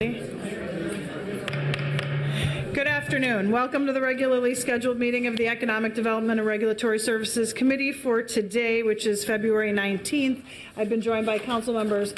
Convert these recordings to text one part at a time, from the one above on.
Good afternoon. Welcome to the regularly scheduled meeting of the Economic Development and Regulatory Services Committee for today, which is February 19th. I've been joined by council members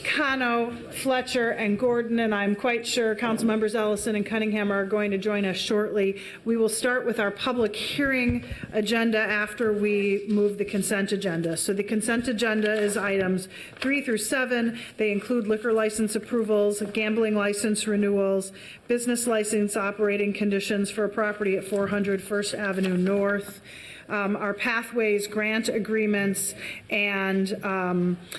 Cano, Fletcher, and Gordon, and I'm quite sure council members Ellison and Cunningham are going to join us shortly. We will start with our public hearing agenda after we move the consent agenda. So the consent agenda is items 3 through 7. They include liquor license approvals, gambling license renewals, business license operating conditions for a property at 400 First Avenue North, our pathways grant agreements, and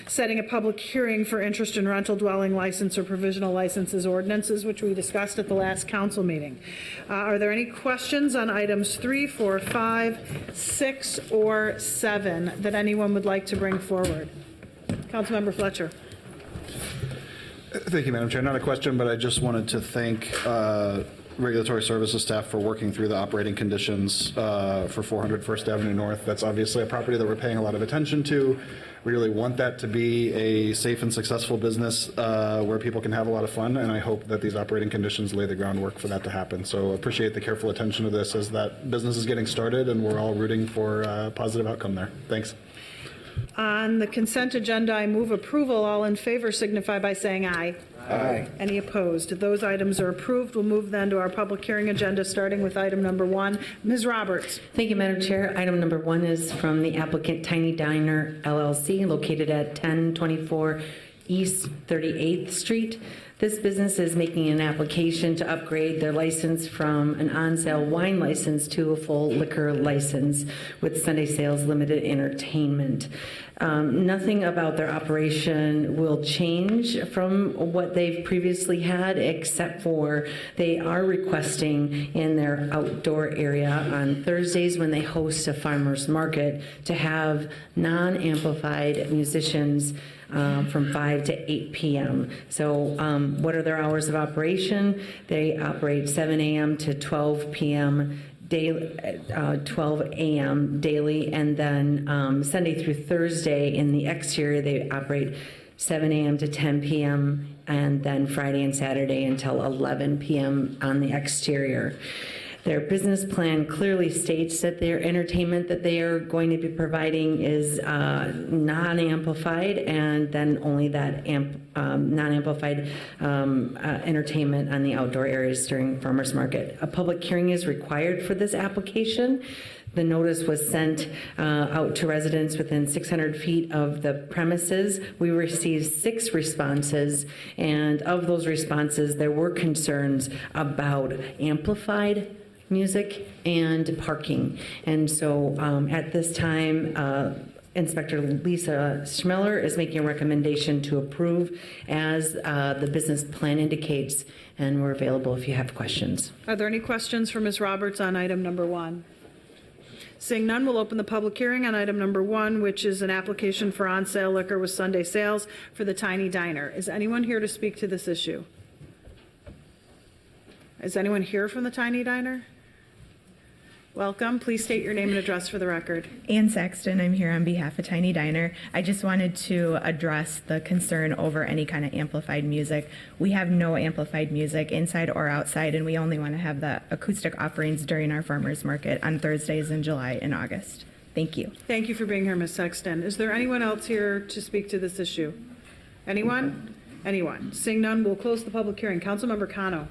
setting a public hearing for interest in rental dwelling license or provisional licenses ordinances, which we discussed at the last council meeting. Are there any questions on items 3, 4, 5, 6, or 7 that anyone would like to bring forward? Councilmember Fletcher. Thank you, Madam Chair. Not a question, but I just wanted to thank Regulatory Services staff for working through the operating conditions for 400 First Avenue North. That's obviously a property that we're paying a lot of attention to. We really want that to be a safe and successful business where people can have a lot of fun, and I hope that these operating conditions lay the groundwork for that to happen. So appreciate the careful attention to this as that business is getting started, and we're all rooting for a positive outcome there. Thanks. On the consent agenda, I move approval. All in favor signify by saying aye. Aye. Any opposed? Those items are approved. We'll move then to our public hearing agenda, starting with item number 1. Ms. Roberts. Thank you, Madam Chair. Item number 1 is from the applicant Tiny Diner LLC, located at 1024 East 38th Street. This business is making an application to upgrade their license from an on-sale wine license to a full liquor license with Sunday sales limited entertainment. Nothing about their operation will change from what they've previously had, except for they are requesting in their outdoor area on Thursdays when they host a farmer's market to have non-amplified musicians from 5 to 8 p.m. So what are their hours of operation? They operate 7 a.m. to 12 p.m. daily, 12 a.m. daily, and then Sunday through Thursday in the exterior they operate 7 a.m. to 10 p.m. and then Friday and Saturday until 11 p.m. on the exterior. Their business plan clearly states that their entertainment that they are going to be providing is non-amplified, and then only that non-amplified entertainment on the outdoor areas during farmers market. A public hearing is required for this application. The notice was sent out to residents within 600 feet of the premises. We received 6 responses, and of those responses, there were concerns about amplified music and parking. And so at this time, Inspector Lisa Schmeller is making a recommendation to approve as the business plan indicates, and we're available if you have questions. Are there any questions for Ms. Roberts on item number 1? Seeing none, we'll open the public hearing on item number 1, which is an application for on-sale liquor with Sunday sales for the Tiny Diner. Is anyone here to speak to this issue? Is anyone here from the Tiny Diner? Welcome. Please state your name and address for the record. Ann Saxton, I'm here on behalf of Tiny Diner. I just wanted to address the concern over any kind of amplified music. We have no amplified music inside or outside, and we only want to have the acoustic offerings during our farmers market on Thursdays in July and August. Thank you. Thank you for being here, Ms. Sexton. Is there anyone else here to speak to this issue? Anyone? Anyone? Seeing none, we'll close the public hearing. Councilmember Cano.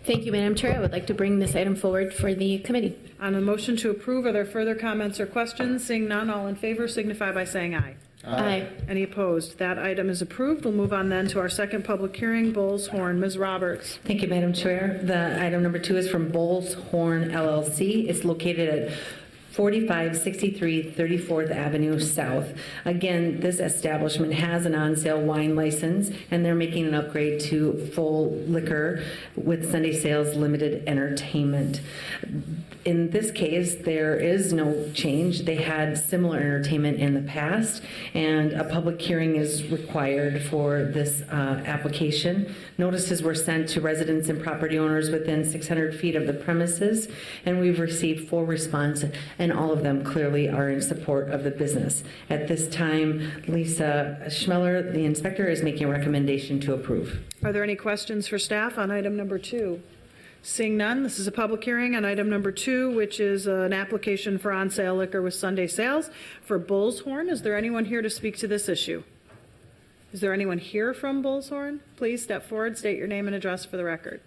Thank you, Madam Chair. I would like to bring this item forward for the committee. On the motion to approve, are there further comments or questions? Seeing none, all in favor signify by saying aye. Aye. Any opposed? That item is approved. We'll move on then to our second public hearing, Bull's Horn. Ms. Roberts. Thank you, Madam Chair. The item number 2 is from Bull's Horn LLC. It's located at 4563 34th Avenue South. Again, this establishment has an on-sale wine license, and they're making an upgrade to full liquor with Sunday sales limited entertainment. In this case, there is no change. They had similar entertainment in the past, and a public hearing is required for this application. Notices were sent to residents and property owners within 600 feet of the premises, and we've received 4 responses and all of them clearly are in support of the business. At this time, Lisa Schmeller, the inspector, is making a recommendation to approve. Are there any questions for staff on item number 2? Seeing none, this is a public hearing on item number 2, which is an application for on-sale liquor with Sunday sales for Bull's Horn. Is there anyone here to speak to this issue? Is there anyone here from Bull's Horn? Please step forward, state your name and address for the record.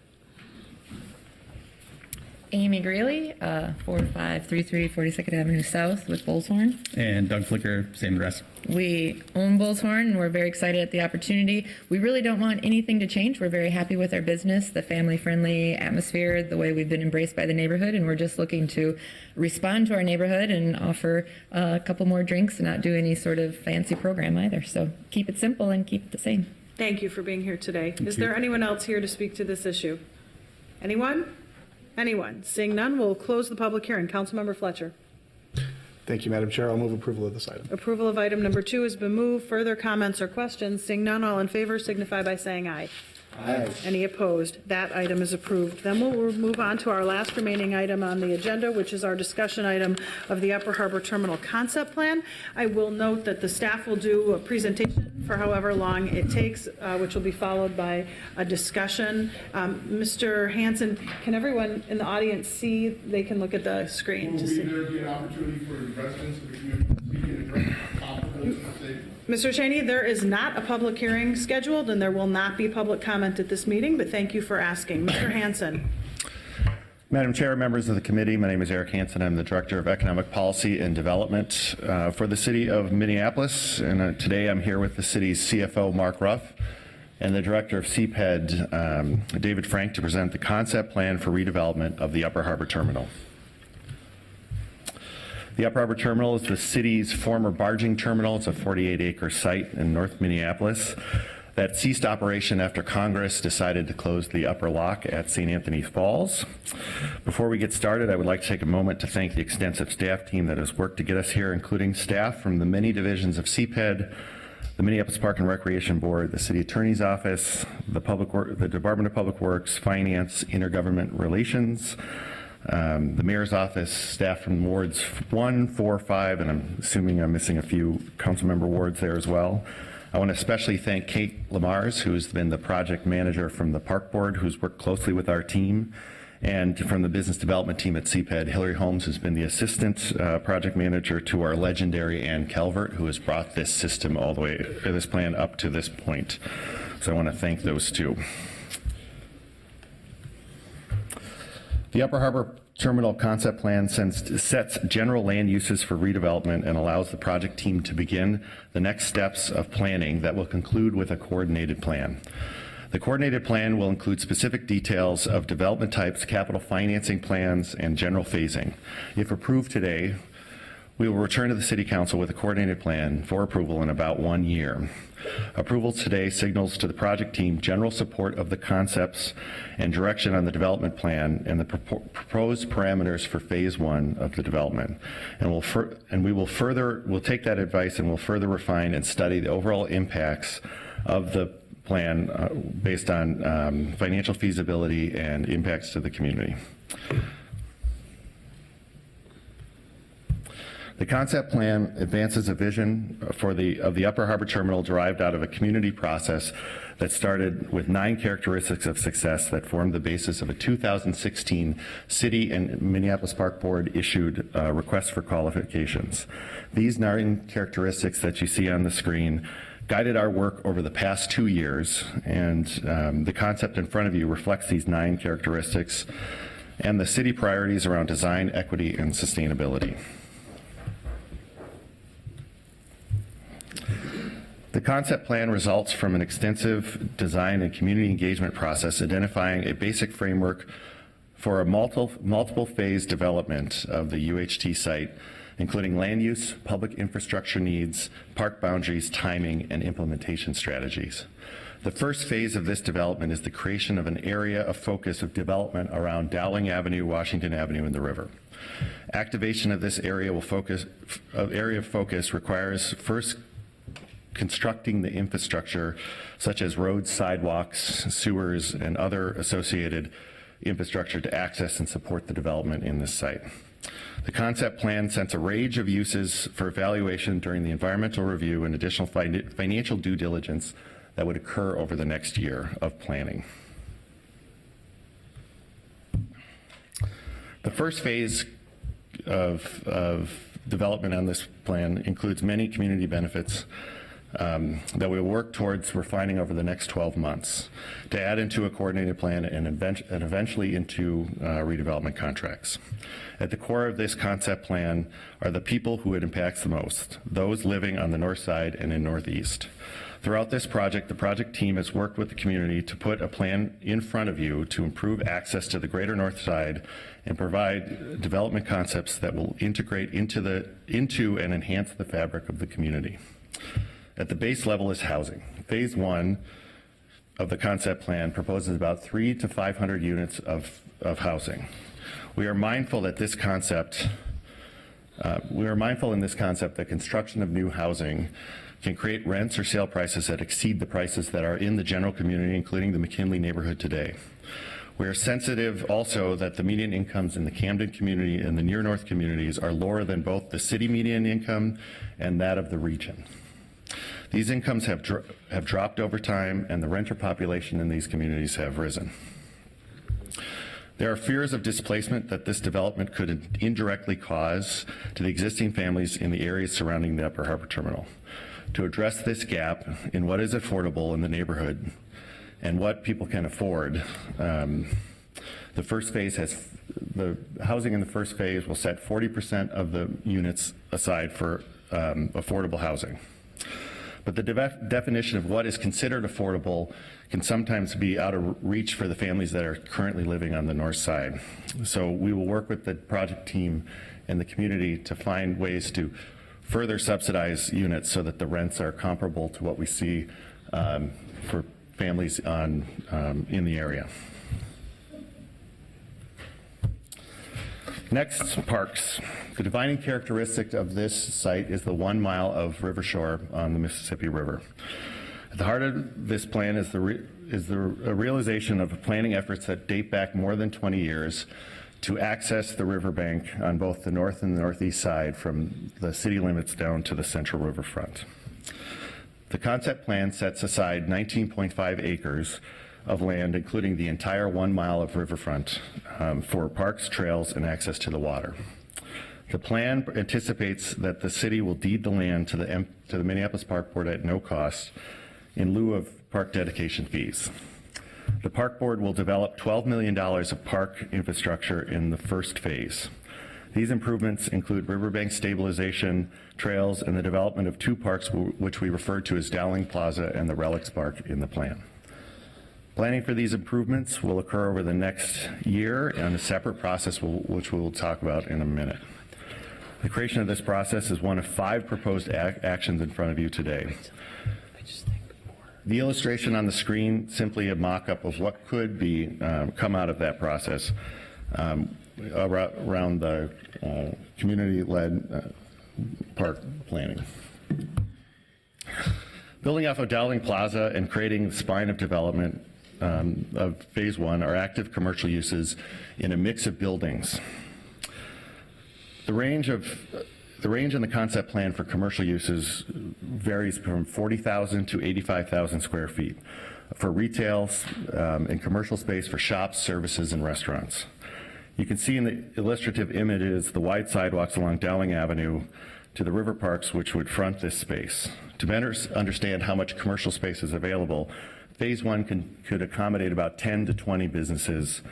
Amy Greeley, 4533 42nd Avenue South with Bullshorn. And Doug Flicker, same address. We own Bullshorn and we're very excited at the opportunity. We really don't want anything to change. We're very happy with our business, the family-friendly atmosphere, the way we've been embraced by the neighborhood, and we're just looking to respond to our neighborhood and offer a couple more drinks and not do any sort of fancy program either. So keep it simple and keep it the same. Thank you for being here today. Is there anyone else here to speak to this issue? Anyone? Anyone? Seeing none, we'll close the public hearing. Councilmember Fletcher. Thank you, Madam Chair. I'll move approval of this item. Approval of item number 2 has been moved. Further comments or questions? Seeing none, all in favor signify by saying aye. Aye. Any opposed? That item is approved. Then we'll move on to our last remaining item on the agenda, which is our discussion item of the Upper Harbor Terminal Concept Plan. I will note that the staff will do a presentation for however long it takes, which will be followed by a discussion. Mr. Hanson, can everyone in the audience see? They can look at the screen to see. Will there be an opportunity for the residents of the community to speak and address confidence and safety? Mr. Cheney, there is not a public hearing scheduled, and there will not be public comment at this meeting, but thank you for asking. Mr. Hanson. Madam Chair, members of the committee, my name is Eric Hansen. I'm the Director of Economic Policy and Development for the City of Minneapolis, and today I'm here with the city's CFO, Mark Ruff, and the Director of CPED, David Frank, to present the concept plan for redevelopment of the Upper Harbor Terminal. The Upper Harbor Terminal is the city's former barging terminal. It's a 48-acre site in North Minneapolis that ceased operation after Congress decided to close the upper lock at St. Anthony Falls. Before we get started, I would like to take a moment to thank the extensive staff team that has worked to get us here, including staff from the many divisions of CPED, the Minneapolis Park and Recreation Board, the City Attorney's Office, the Department of Public Works, Finance, Intergovernment Relations, the Mayor's Office, staff from wards 1, 4, 5, and I'm assuming I'm missing a few council member wards there as well. I want to especially thank Kate Lamars, who's been the project manager from the Park Board, who's worked closely with our team, and from the business development team at CPED, Hillary Holmes, who's been the assistant project manager to our legendary Ann Calvert, who has brought this system all the way, this plan up to this point. So I want to thank those two. The Upper Harbor Terminal Concept Plan sets general land uses for redevelopment and allows the project team to begin the next steps of planning that will conclude with a coordinated plan. The coordinated plan will include specific details of development types, capital financing plans, and general phasing. If approved today, we will return to the City Council with a coordinated plan for approval in about 1 year. Approval today signals to the project team general support of the concepts and direction on the development plan and the proposed parameters for phase 1 of the development. And we'll take that advice and we'll further refine and study the overall impacts of the plan based on financial feasibility and impacts to the community. The concept plan advances a vision of the Upper Harbor Terminal derived out of a community process that started with 9 characteristics of success that formed the basis of a 2016 City and Minneapolis Park Board issued request for qualifications. These 9 characteristics that you see on the screen guided our work over the past 2 years, and the concept in front of you reflects these 9 characteristics and the city priorities around design, equity, and sustainability. The concept plan results from an extensive design and community engagement process identifying a basic framework for a multiple phase development of the UHT site, including land use, public infrastructure needs, park boundaries, timing, and implementation strategies. The first phase of this development is the creation of an area of focus of development around Dowling Avenue, Washington Avenue, and the river. Activation of this area of focus requires first constructing the infrastructure such as roads, sidewalks, sewers, and other associated infrastructure to access and support the development in this site. The concept plan sets a range of uses for evaluation during the environmental review and additional financial due diligence that would occur over the next year of planning. The first phase of development on this plan includes many community benefits that we will work towards refining over the next 12 months to add into a coordinated plan and eventually into redevelopment contracts. At the core of this concept plan are the people who it impacts the most, those living on the north side and in Northeast. Throughout this project, the project team has worked with the community to put a plan in front of you to improve access to the greater north side and provide development concepts that will integrate into and enhance the fabric of the community. At the base level is housing. Phase 1 of the concept plan proposes about 300 to 500 units of housing. We are mindful in this concept that construction of new housing can create rents or sale prices that exceed the prices that are in the general community, including the McKinley neighborhood today. We are sensitive also that the median incomes in the Camden community and the near north communities are lower than both the city median income and that of the region. These incomes have dropped over time, and the renter population in these communities have risen. There are fears of displacement that this development could indirectly cause to the existing families in the areas surrounding the Upper Harbor Terminal. To address this gap in what is affordable in the neighborhood and what people can afford, the first phase the housing in the first phase will set 40% of the units aside for affordable housing. But the definition of what is considered affordable can sometimes be out of reach for the families that are currently living on the north side. So we will work with the project team and the community to find ways to further subsidize units so that the rents are comparable to what we see for families in the area. Next, parks. The defining characteristic of this site is the 1 mile of river shore on the Mississippi River. At the heart of this plan is the realization of planning efforts that date back more than 20 years to access the riverbank on both the north and the northeast side from the city limits down to the central riverfront. The concept plan sets aside 19.5 acres of land, including the entire 1 mile of riverfront, for parks, trails, and access to the water. The plan anticipates that the city will deed the land to the Minneapolis Park Board at no cost in lieu of park dedication fees. The Park Board will develop $12 million of park infrastructure in the first phase. These improvements include riverbank stabilization, trails, and the development of 2 parks, which we refer to as Dowling Plaza and the Relics Park in the plan. Planning for these improvements will occur over the next year in a separate process, which we will talk about in a minute. The creation of this process is one of 5 proposed actions in front of you today. The illustration on the screen, simply a mock-up of what could be come out of that process around the community-led park planning. Building off of Dowling Plaza and creating the spine of development of phase 1 are active commercial uses in a mix of buildings. The range in the concept plan for commercial uses varies from 40,000 to 85,000 square feet for retail and commercial space for shops, services, and restaurants. You can see in the illustrative images the wide sidewalks along Dowling Avenue to the river parks, which would front this space. To better understand how much commercial space is available, phase 1 could accommodate about 10 to 20 businesses,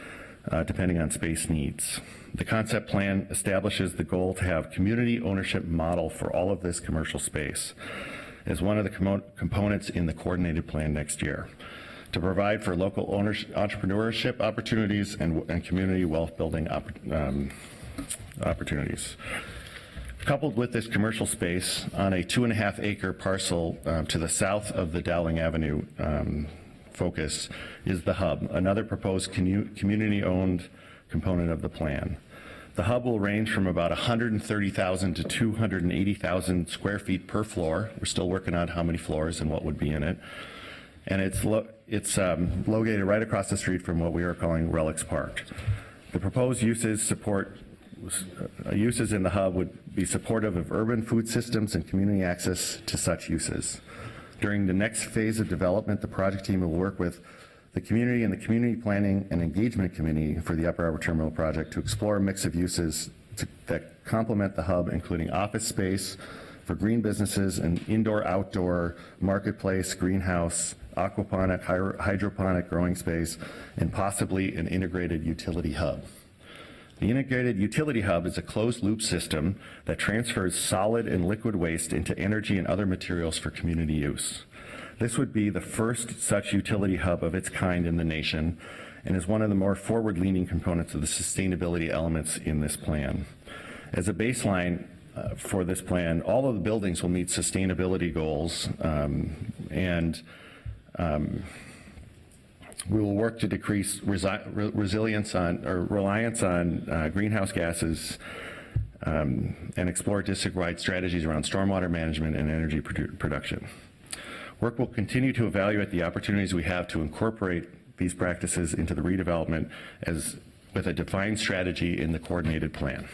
depending on space needs. The concept plan establishes the goal to have community ownership model for all of this commercial space as one of the components in the coordinated plan next year, to provide for local entrepreneurship opportunities and community wealth building opportunities. Coupled with this commercial space on a 2.5 acre parcel to the south of the Dowling Avenue focus is the Hub, another proposed community-owned component of the plan. The Hub will range from about 130,000 to 280,000 square feet per floor. We're still working on how many floors and what would be in it. And it's located right across the street from what we are calling Relics Park. The proposed uses support uses in the hub would be supportive of urban food systems and community access to such uses. During the next phase of development, the project team will work with the community and the Community Planning and Engagement Committee for the Upper Harbor Terminal project to explore a mix of uses that complement the hub, including office space for green businesses, an indoor-outdoor marketplace, greenhouse, aquaponic, hydroponic growing space, and possibly an integrated utility hub. The integrated utility hub is a closed-loop system that transfers solid and liquid waste into energy and other materials for community use. This would be the first such utility hub of its kind in the nation and is one of the more forward-leaning components of the sustainability elements in this plan. As a baseline for this plan, all of the buildings will meet sustainability goals, and we will work to decrease reliance on greenhouse gases and explore district-wide strategies around stormwater management and energy production. Work will continue to evaluate the opportunities we have to incorporate these practices into the redevelopment with a defined strategy in the coordinated plan.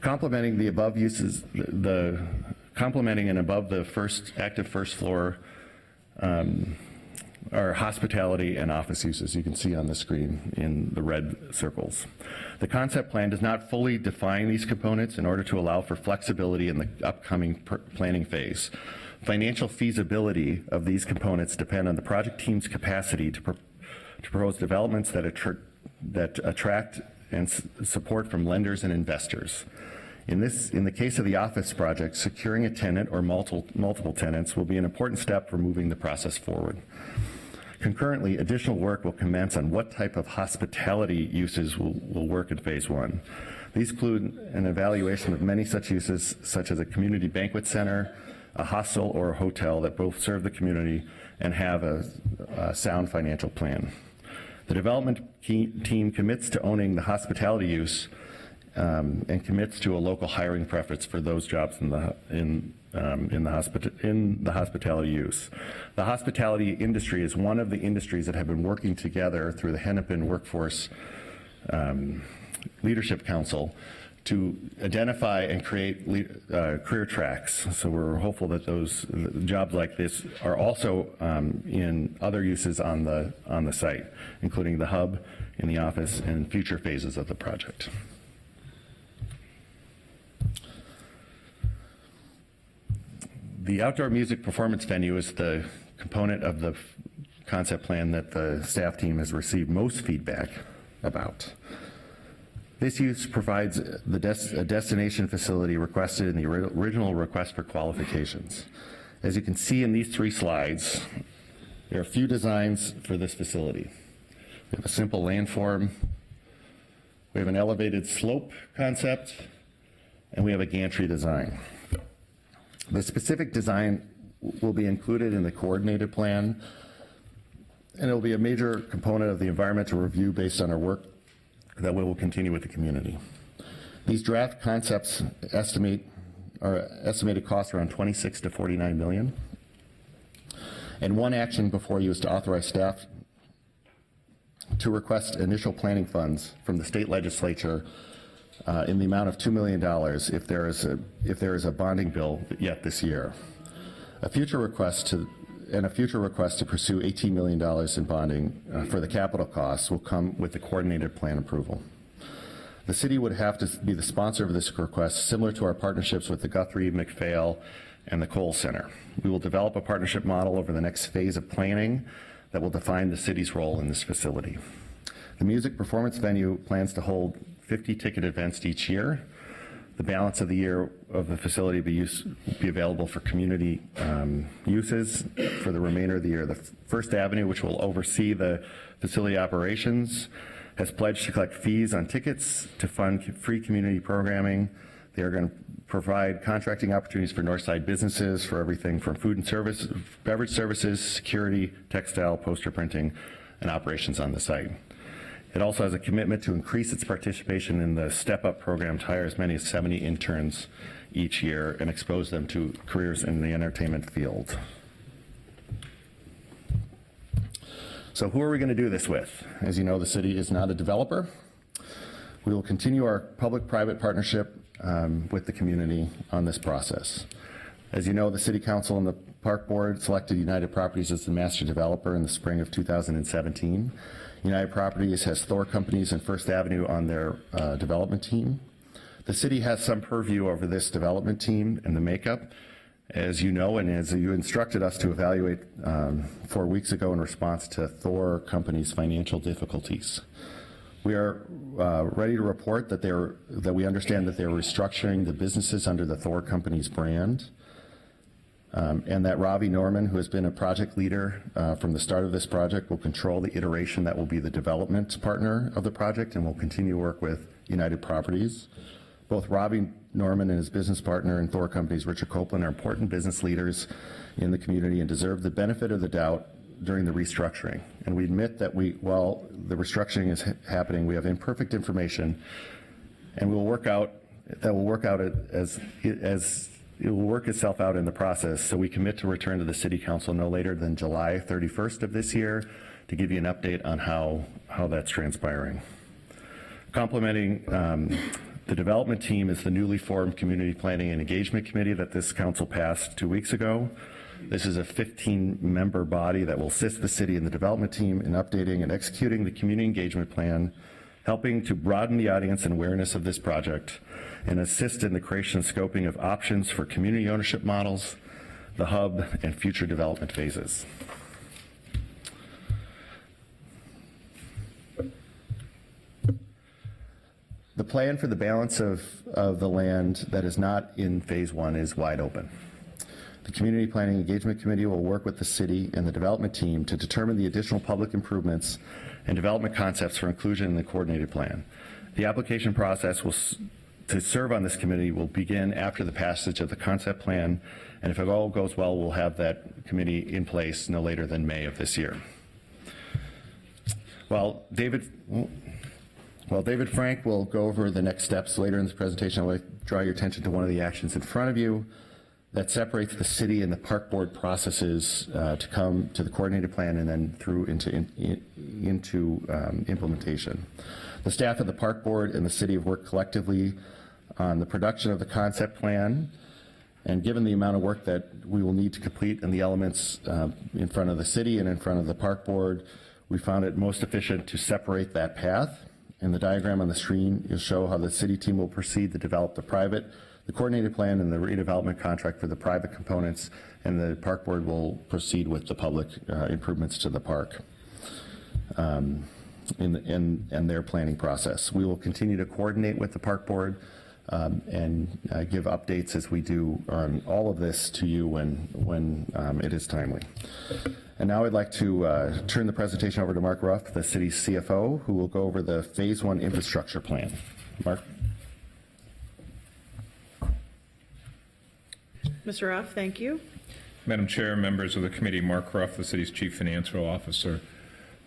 Complementing the above uses, complementing and above the active first floor are hospitality and office uses, you can see on the screen in the red circles. The concept plan does not fully define these components in order to allow for flexibility in the upcoming planning phase. Financial feasibility of these components depend on the project team's capacity to propose developments that attract and support from lenders and investors. In the case of the office project, securing a tenant or multiple tenants will be an important step for moving the process forward. Concurrently, additional work will commence on what type of hospitality uses will work in phase one. These include an evaluation of many such uses, such as a community banquet center, a hostel, or a hotel that both serve the community and have a sound financial plan. The development team commits to owning the hospitality use and commits to a local hiring preference for those jobs in the hospitality use. The hospitality industry is one of the industries that have been working together through the Hennepin Workforce Leadership Council to identify and create career tracks. So we're hopeful that those jobs like this are also in other uses on the site, including the hub, in the office, and future phases of the project. The outdoor music performance venue is the component of the concept plan that the staff team has received most feedback about. This use provides a destination facility requested in the original request for qualifications. As you can see in these three slides, there are a few designs for this facility. We have a simple landform, we have an elevated slope concept, and we have a gantry design. The specific design will be included in the coordinated plan, and it will be a major component of the environmental review based on our work that we will continue with the community. These draft concepts estimated costs around $26 to $49 million. And one action before you is to authorize staff to request initial planning funds from the state legislature in the amount of $2 million if there is a bonding bill yet this year. A future request to pursue $18 million in bonding for the capital costs will come with the coordinated plan approval. The city would have to be the sponsor of this request, similar to our partnerships with the Guthrie, McPhail, and the Cole Center. We will develop a partnership model over the next phase of planning that will define the city's role in this facility. The music performance venue plans to hold 50 ticket events each year. The balance of the year of the facility will be available for community uses for the remainder of the year. The First Avenue, which will oversee the facility operations, has pledged to collect fees on tickets to fund free community programming. They are going to provide contracting opportunities for Northside businesses for everything from food and service, beverage services, security, textile, poster printing, and operations on the site. It also has a commitment to increase its participation in the Step Up program to hire as many as 70 interns each year and expose them to careers in the entertainment field. So who are we going to do this with? As you know, the city is not a developer. We will continue our public-private partnership with the community on this process. As you know, the City Council and the Park Board selected United Properties as the master developer in the spring of 2017. United Properties has Thor Companies and First Avenue on their development team. The city has some purview over this development team and the makeup, as you know, and as you instructed us to evaluate 4 weeks ago in response to Thor Company's financial difficulties. We are ready to report that we understand that they're restructuring the businesses under the Thor Company's brand, and that Ravi Norman, who has been a project leader from the start of this project, will control the iteration that will be the development partner of the project and will continue to work with United Properties. Both Ravi Norman and his business partner in Thor Companies, Richard Copeland, are important business leaders in the community and deserve the benefit of the doubt during the restructuring. And we admit that while the restructuring is happening, we have imperfect information, and it will work itself out in the process. So we commit to return to the City Council no later than July 31st of this year to give you an update on how that's transpiring. Complementing the development team is the newly formed Community Planning and Engagement Committee that this council passed 2 weeks ago. This is a 15-member body that will assist the city and the development team in updating and executing the community engagement plan, helping to broaden the audience and awareness of this project, and assist in the creation and scoping of options for community ownership models, the hub, and future development phases. The plan for the balance of the land that is not in phase one is wide open. The Community Planning Engagement Committee will work with the city and the development team to determine the additional public improvements and development concepts for inclusion in the coordinated plan. The application process to serve on this committee will begin after the passage of the concept plan, and if it all goes well, we'll have that committee in place no later than May of this year. While David Frank will go over the next steps later in this presentation, I want to draw your attention to one of the actions in front of you that separates the city and the park board processes to come to the coordinated plan and then through into implementation. The staff of the park board and the city have worked collectively on the production of the concept plan, and given the amount of work that we will need to complete and the elements in front of the city and in front of the park board, we found it most efficient to separate that path. And the diagram on the screen will show how the city team will proceed to develop the coordinated plan and the redevelopment contract for the private components, and the park board will proceed with the public improvements to the park in their planning process. We will continue to coordinate with the park board and give updates as we do on all of this to you when it is timely. And now I'd like to turn the presentation over to Mark Ruff, the city's CFO, who will go over the Phase 1 infrastructure plan. Mark. Mr. Ruff, thank you. Madam Chair, members of the committee, Mark Ruff, the city's Chief Financial Officer.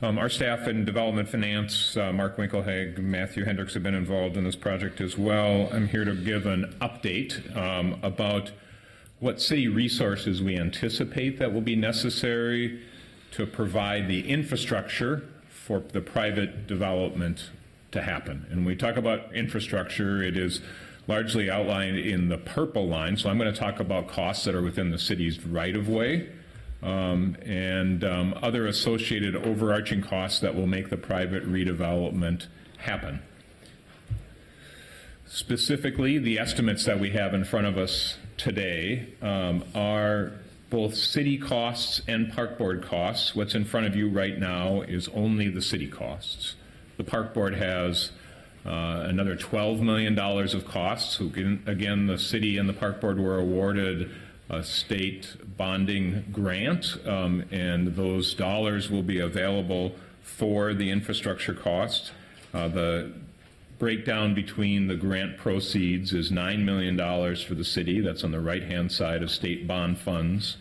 Our staff in Development Finance, Mark Winkelhag, Matthew Hendricks have been involved in this project as well. I'm here to give an update about what city resources we anticipate that will be necessary to provide the infrastructure for the private development to happen. And when we talk about infrastructure, it is largely outlined in the purple line. So I'm going to talk about costs that are within the city's right-of-way and other associated overarching costs that will make the private redevelopment happen. Specifically, the estimates that we have in front of us today are both city costs and park board costs. What's in front of you right now is only the city costs. The park board has another $12 million of costs. Again, the city and the park board were awarded a state bonding grant, and those dollars will be available for the infrastructure cost. The breakdown between the grant proceeds is $9 million for the city, that's on the right-hand side of state bond funds,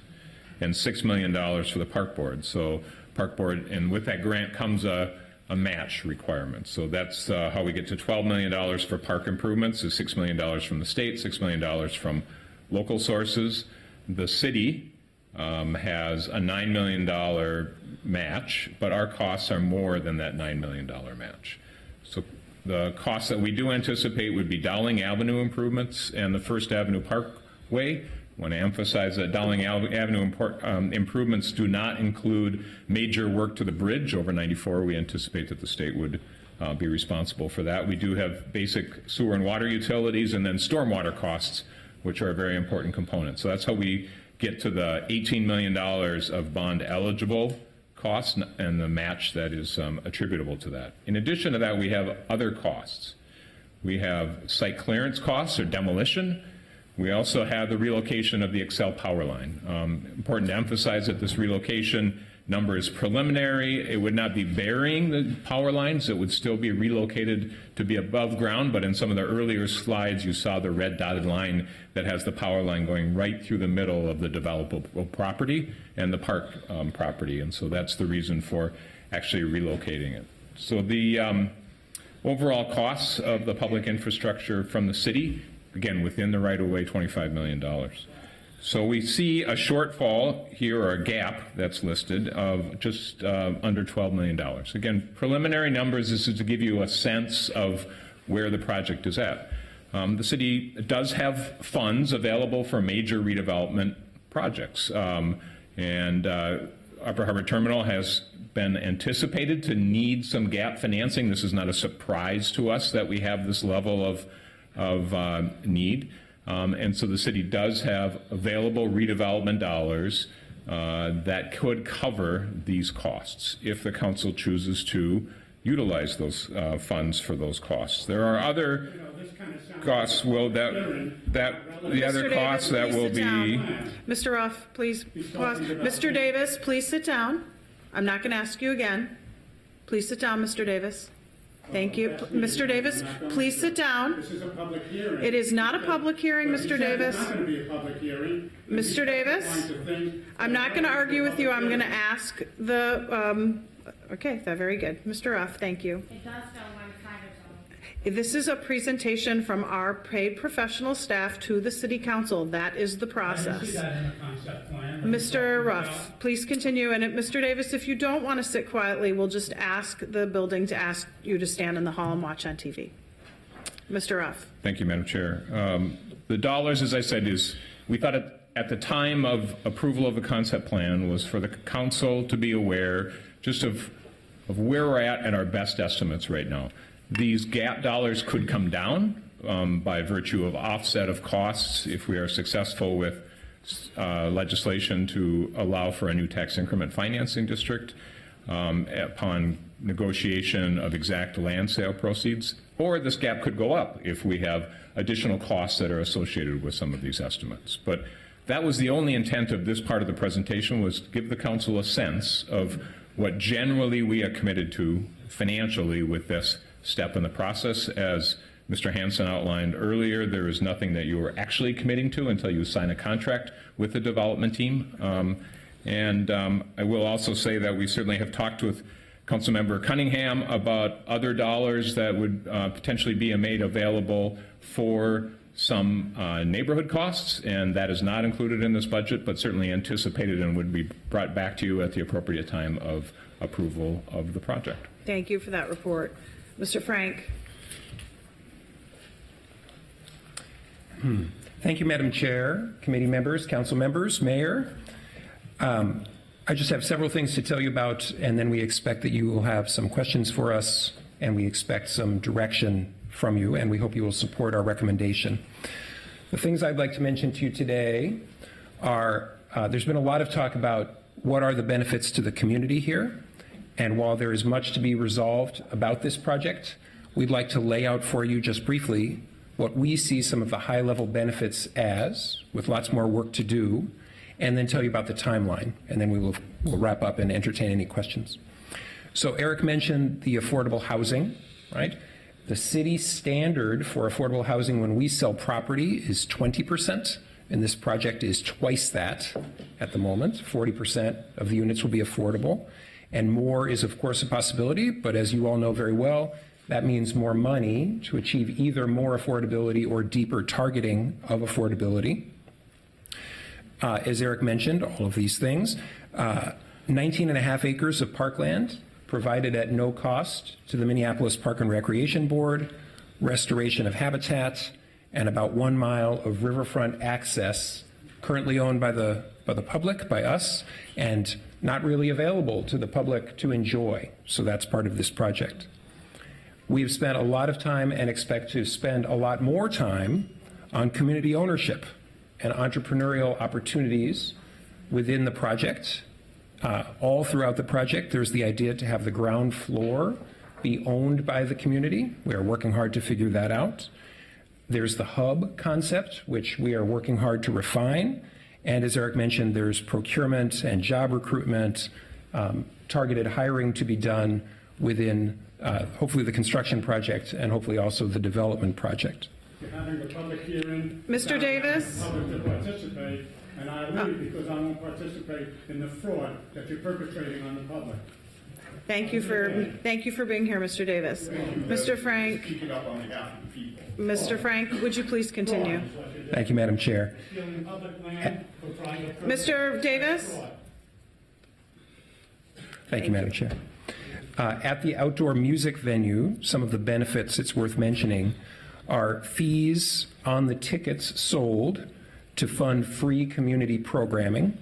and $6 million for the park board. So park board, and with that grant comes a match requirement. So that's how we get to $12 million for park improvements, is $6 million from the state, $6 million from local sources. The city has a $9 million match, but our costs are more than that $9 million match. So the costs that we do anticipate would be Dowling Avenue improvements and the First Avenue Parkway. I want to emphasize that Dowling Avenue improvements do not include major work to the bridge over 94. We anticipate that the state would be responsible for that. We do have basic sewer and water utilities and then stormwater costs, which are a very important component. So that's how we get to the $18 million of bond eligible costs and the match that is attributable to that. In addition to that, we have other costs. We have site clearance costs or demolition. We also have the relocation of the Excel power line. Important to emphasize that this relocation number is preliminary. It would not be burying the power lines. It would still be relocated to be above ground, but in some of the earlier slides, you saw the red dotted line that has the power line going right through the middle of the developable property and the park property, and so that's the reason for actually relocating it. So the overall costs of the public infrastructure from the city, again, within the right-of-way, $25 million. So we see a shortfall here, or a gap that's listed, of just under $12 million. Again, preliminary numbers, this is to give you a sense of where the project is at. The city does have funds available for major redevelopment projects. And Upper Harbor Terminal has been anticipated to need some gap financing. This is not a surprise to us that we have this level of need. And so the city does have available redevelopment dollars that could cover these costs if the council chooses to utilize those funds for those costs. There are other costs the other costs that will be. Mr. Ruff, please pause. Mr. Davis, please sit down. I'm not going to ask you again. Please sit down, Mr. Davis. Thank you. Mr. Davis, please sit down. This is a public hearing. It is not a public hearing, Mr. Davis. It's not going to be a public hearing. Mr. Davis, I'm not going to argue with you. I'm going to ask the, okay, that's very good. Mr. Ruff, thank you. It does go one side or so. This is a presentation from our paid professional staff to the city council. That is the process. I didn't see that in the concept plan. Mr. Ruff, please continue. And Mr. Davis, if you don't want to sit quietly, we'll just ask the building to ask you to stand in the hall and watch on TV. Mr. Ruff. Thank you, Madam Chair. The dollars, as I said, we thought at the time of approval of the concept plan was for the council to be aware just of where we're at and our best estimates right now. These gap dollars could come down by virtue of offset of costs if we are successful with legislation to allow for a new tax increment financing district upon negotiation of exact land sale proceeds, or this gap could go up if we have additional costs that are associated with some of these estimates. But that was the only intent of this part of the presentation, was to give the council a sense of what generally we are committed to financially with this step in the process. As Mr. Hansen outlined earlier, there is nothing that you are actually committing to until you sign a contract with the development team. I will also say that we certainly have talked with Councilmember Cunningham about other dollars that would potentially be made available for some neighborhood costs, and that is not included in this budget, but certainly anticipated and would be brought back to you at the appropriate time of approval of the project. Thank you for that report. Mr. Frank. Thank you, Madam Chair, committee members, council members, mayor. I just have several things to tell you about, and then we expect that you will have some questions for us, and we expect some direction from you, and we hope you will support our recommendation. The things I'd like to mention to you today are, there's been a lot of talk about what are the benefits to the community here, and while there is much to be resolved about this project, we'd like to lay out for you just briefly what we see some of the high-level benefits as, with lots more work to do, and then tell you about the timeline, and then we'll wrap up and entertain any questions. So Eric mentioned the affordable housing, right? The city standard for affordable housing when we sell property is 20%, and this project is twice that at the moment. 40% of the units will be affordable, and more is of course a possibility, but as you all know very well, that means more money to achieve either more affordability or deeper targeting of affordability. As Eric mentioned, all of these things. 19 and a half acres of parkland provided at no cost to the Minneapolis Park and Recreation Board, restoration of habitat, and about 1 mile of riverfront access currently owned by the public, by us, and not really available to the public to enjoy. So that's part of this project. We've spent a lot of time and expect to spend a lot more time on community ownership and entrepreneurial opportunities within the project. All throughout the project, there's the idea to have the ground floor be owned by the community. We are working hard to figure that out. There's the hub concept, which we are working hard to refine. And as Eric mentioned, there's procurement and job recruitment, targeted hiring to be done within hopefully the construction project and hopefully also the development project. You're having a public hearing. Mr. Davis? Public to participate, and I leave because I won't participate in the fraud that you're perpetrating on the public. Thank you for being here, Mr. Davis. Mr. Frank, Keep it up on behalf of the people. Mr. Frank, would you please continue? Thank you, Madam Chair. Stealing public land for private Mr. Davis? fraud. Thank you, Madam Chair. At the outdoor music venue, some of the benefits it's worth mentioning are fees on the tickets sold to fund free community programming,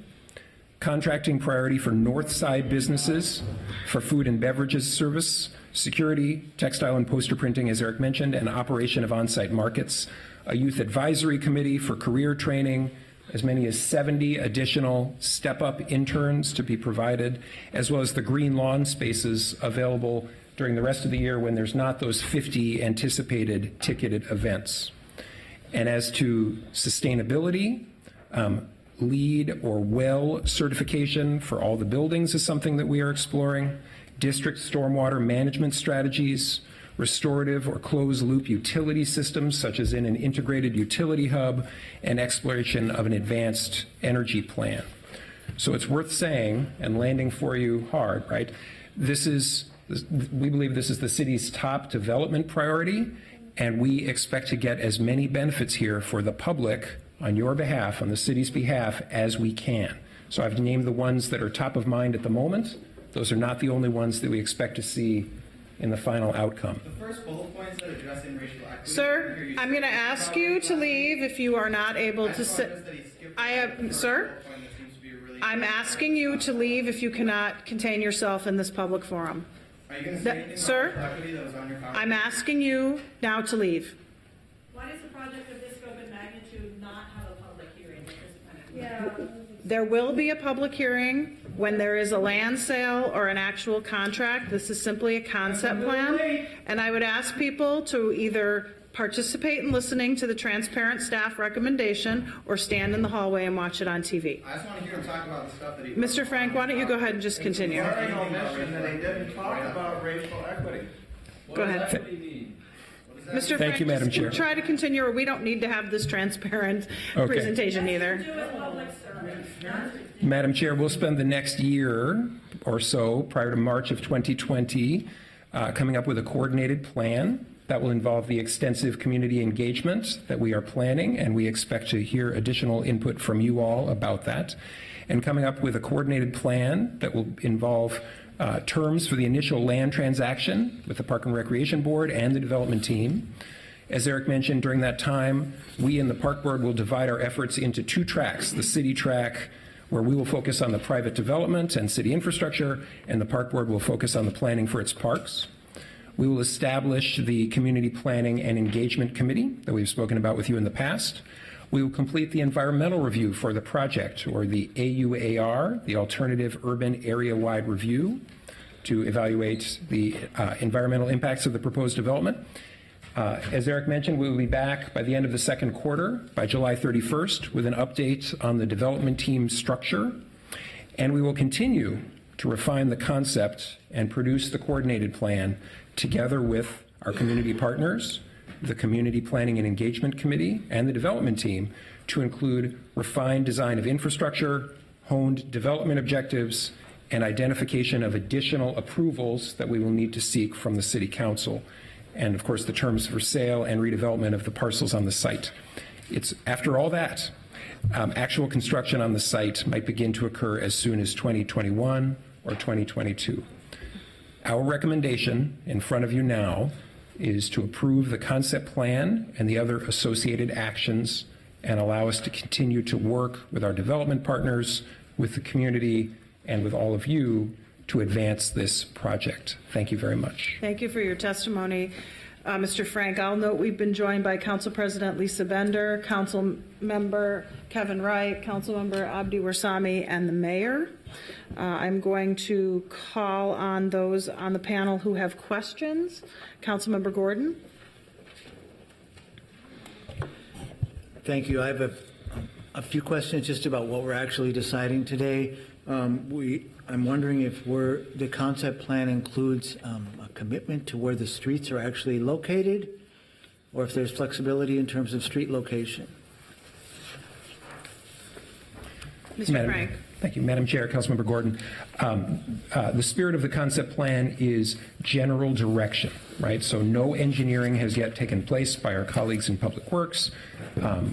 contracting priority for north side businesses for food and beverages service, security, textile and poster printing, as Eric mentioned, and operation of on-site markets, a youth advisory committee for career training, as many as 70 additional step-up interns to be provided, as well as the green lawn spaces available during the rest of the year when there's not those 50 anticipated ticketed events. And as to sustainability, LEED or WELL certification for all the buildings is something that we are exploring, district stormwater management strategies, restorative or closed-loop utility systems, such as in an integrated utility hub, and exploration of an advanced energy plan. So it's worth saying, and landing for you hard, right? We believe this is the city's top development priority, and we expect to get as many benefits here for the public on your behalf, on the city's behalf, as we can. So I've named the ones that are top of mind at the moment. Those are not the only ones that we expect to see in the final outcome. The first bullet point said addressing racial equity. Sir, I'm going to ask you to leave if you are not able to sit. Sir, I'm asking you to leave if you cannot contain yourself in this public forum. Are you going to say anything Sir, about equity that was on your comment? I'm asking you now to leave. Why does a project of this scope and magnitude not have a public hearing at this point? Yeah. There will be a public hearing when there is a land sale or an actual contract. This is simply a concept plan. And I would ask people to either participate in listening to the transparent staff recommendation or stand in the hallway and watch it on TV. I just want to hear him talk about the stuff that he... Mr. Frank, why don't you go ahead and just continue? Sorry, no mention that he didn't talk about racial equity. Go ahead. Mr. Thank you, Madam Chair. Try to continue, or we don't need to have this transparent presentation either. Madam Chair, we'll spend the next year or so, prior to March of 2020, coming up with a coordinated plan that will involve the extensive community engagement that we are planning, and we expect to hear additional input from you all about that, and coming up with a coordinated plan that will involve terms for the initial land transaction with the Park and Recreation Board and the development team. As Eric mentioned, during that time, we in the Park Board will divide our efforts into two tracks: the city track, where we will focus on the private development and city infrastructure, and the Park Board will focus on the planning for its parks. We will establish the Community Planning and Engagement Committee that we've spoken about with you in the past. We will complete the environmental review for the project, or the AUAR, the Alternative Urban Area-Wide Review, to evaluate the environmental impacts of the proposed development. As Eric mentioned, we will be back by the end of the second quarter, by July 31st, with an update on the development team structure, and we will continue to refine the concept and produce the coordinated plan together with our community partners, the Community Planning and Engagement Committee, and the development team, to include refined design of infrastructure, honed development objectives, and identification of additional approvals that we will need to seek from the City Council, and of course the terms for sale and redevelopment of the parcels on the site. It's after all that Actual construction on the site might begin to occur as soon as 2021 or 2022. Our recommendation in front of you now is to approve the concept plan and the other associated actions and allow us to continue to work with our development partners, with the community, and with all of you to advance this project. Thank you very much. Thank you for your testimony, Mr. Frank. I'll note we've been joined by Council President Lisa Bender, Council Member Kevin Wright, Council Member Abdi Warsami, and the Mayor. I'm going to call on those on the panel who have questions. Councilmember Gordon. Thank you. I have a few questions just about what we're actually deciding today. I'm wondering if the concept plan includes a commitment to where the streets are actually located, or if there's flexibility in terms of street location. Mr. Frank. Thank you, Madam Chair, Councilmember Gordon. The spirit of the concept plan is general direction, right? So no engineering has yet taken place by our colleagues in Public Works.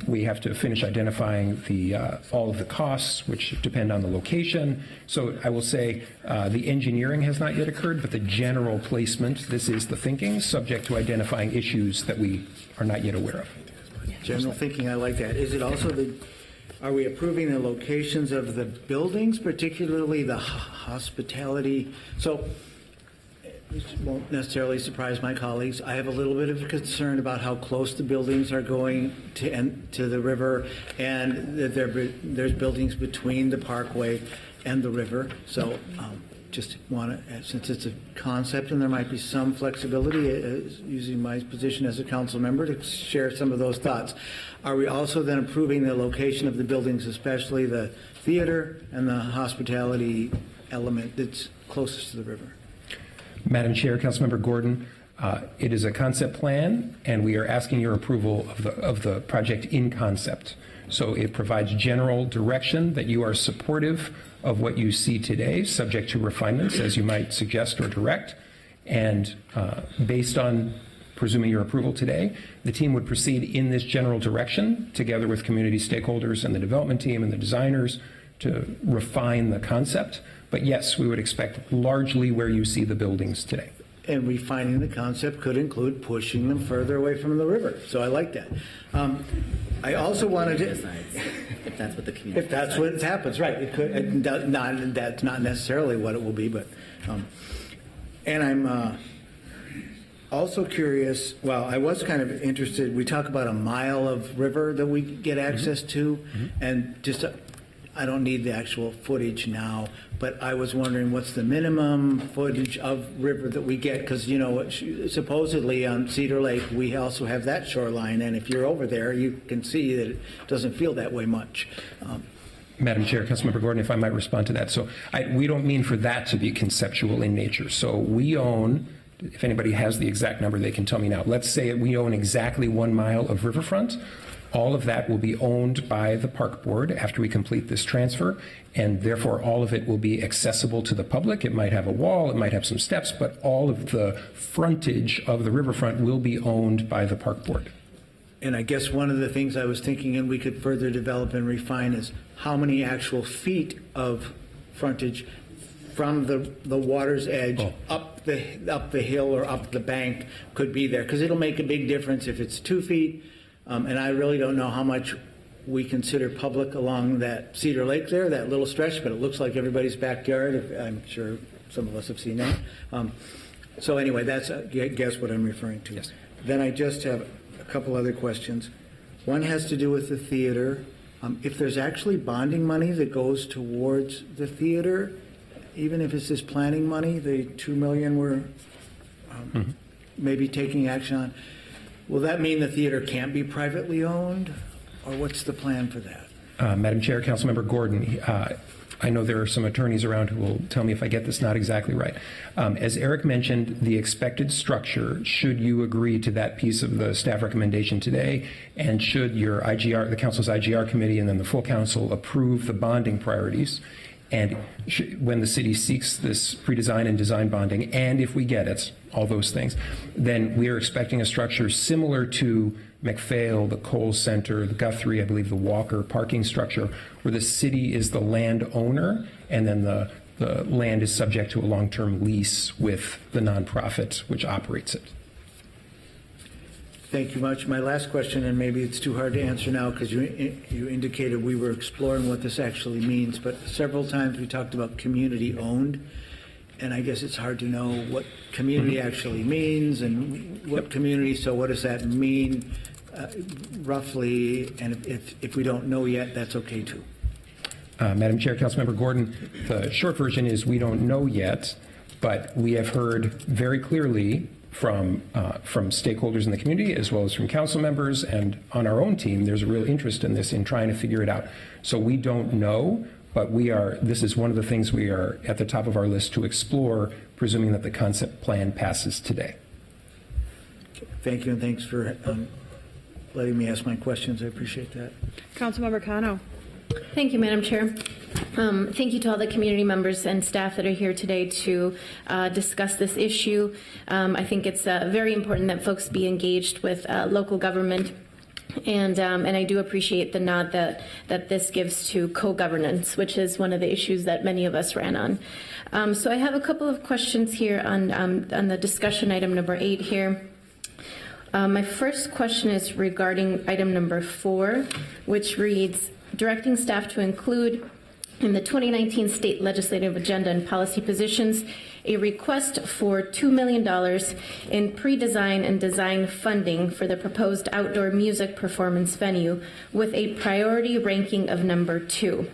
We have to finish identifying all of the costs, which depend on the location. So I will say the engineering has not yet occurred, but the general placement, this is the thinking, subject to identifying issues that we are not yet aware of. General thinking, I like that. Is it also are we approving the locations of the buildings, particularly the hospitality? So this won't necessarily surprise my colleagues. I have a little bit of a concern about how close the buildings are going to the river, and that there's buildings between the parkway and the river. So just want to, since it's a concept and there might be some flexibility, using my position as a council member to share some of those thoughts. Are we also then approving the location of the buildings, especially the theater and the hospitality element that's closest to the river? Madam Chair, Councilmember Gordon, it is a concept plan, and we are asking your approval of the project in concept. So it provides general direction that you are supportive of what you see today, subject to refinements, as you might suggest or direct. And based on presuming your approval today, the team would proceed in this general direction, together with community stakeholders and the development team and the designers, to refine the concept. But yes, we would expect largely where you see the buildings today. And refining the concept could include pushing them further away from the river. So I like that. I also wanted to, if that's what the community if that's what happens, right? It could. That's not necessarily what it will be, but. And I'm also curious. Well, I was kind of interested. We talk about a mile of river that we get access to, and just. I don't need the actual footage now, but I was wondering what's the minimum footage of river that we get, because, you know, supposedly on Cedar Lake, we also have that shoreline, and if you're over there, you can see that it doesn't feel that way much. Madam Chair, Councilmember Gordon, if I might respond to that. So we don't mean for that to be conceptual in nature. So we own, if anybody has the exact number, they can tell me now. Let's say we own exactly 1 mile of riverfront. All of that will be owned by the park board after we complete this transfer, and therefore all of it will be accessible to the public. It might have a wall, it might have some steps, but all of the frontage of the riverfront will be owned by the park board. And I guess one of the things I was thinking, and we could further develop and refine, is how many actual feet of frontage from the water's edge up the hill or up the bank could be there, because it'll make a big difference if it's 2 feet. And I really don't know how much we consider public along that Cedar Lake there, that little stretch, but it looks like everybody's backyard. I'm sure some of us have seen that. So anyway, that's, I guess, what I'm referring to. Yes. Then I just have a couple other questions. One has to do with the theater. If there's actually bonding money that goes towards the theater, even if it's just planning money, the $2 million we're maybe taking action on, will that mean the theater can't be privately owned, or what's the plan for that? Madam Chair, Councilmember Gordon, I know there are some attorneys around who will tell me if I get this not exactly right. As Eric mentioned, the expected structure, should you agree to that piece of the staff recommendation today, and should your IGR, the council's IGR committee, and then the full council approve the bonding priorities, and when the city seeks this pre-design and design bonding, and if we get it, all those things, then we are expecting a structure similar to McPhail, the Cole Center, the Guthrie, I believe the Walker parking structure, where the city is the landowner, and then the land is subject to a long-term lease with the nonprofit which operates it. Thank you much. My last question, and maybe it's too hard to answer now because you indicated we were exploring what this actually means, but several times we talked about community-owned, and I guess it's hard to know what community actually means and what community, so what does that mean roughly? And if we don't know yet, that's okay too. Madam Chair, Councilmember Gordon, the short version is we don't know yet, but we have heard very clearly from stakeholders in the community as well as from council members, and on our own team, there's a real interest in this, in trying to figure it out. So we don't know, but this is one of the things we are at the top of our list to explore, presuming that the concept plan passes today. Thank you, and thanks for letting me ask my questions. I appreciate that. Councilmember Cano. Thank you, Madam Chair. Thank you to all the community members and staff that are here today to discuss this issue. I think it's very important that folks be engaged with local government. And I do appreciate the nod that this gives to co-governance, which is one of the issues that many of us ran on. So I have a couple of questions here on the discussion item number 8 here. My first question is regarding item number 4, which reads, directing staff to include in the 2019 state legislative agenda and policy positions a request for $2 million in pre-design and design funding for the proposed outdoor music performance venue with a priority ranking of number 2.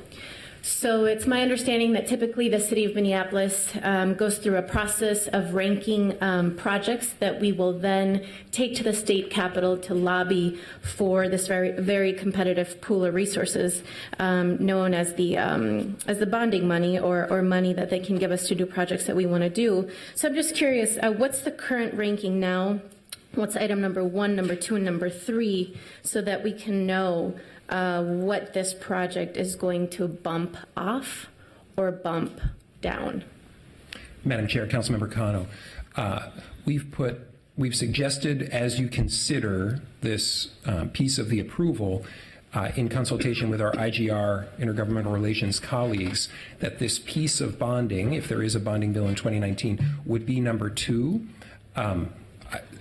So it's my understanding that typically the city of Minneapolis goes through a process of ranking projects that we will then take to the state capitol to lobby for this very, very competitive pool of resources known as the bonding money or money that they can give us to do projects that we want to do. So I'm just curious, what's the current ranking now? What's item number 1, number 2, and number 3 so that we can know what this project is going to bump off or bump down? Madam Chair, Councilmember Cano, we've suggested, as you consider this piece of the approval, in consultation with our IGR, Intergovernmental Relations colleagues, that this piece of bonding, if there is a bonding bill in 2019, would be number 2.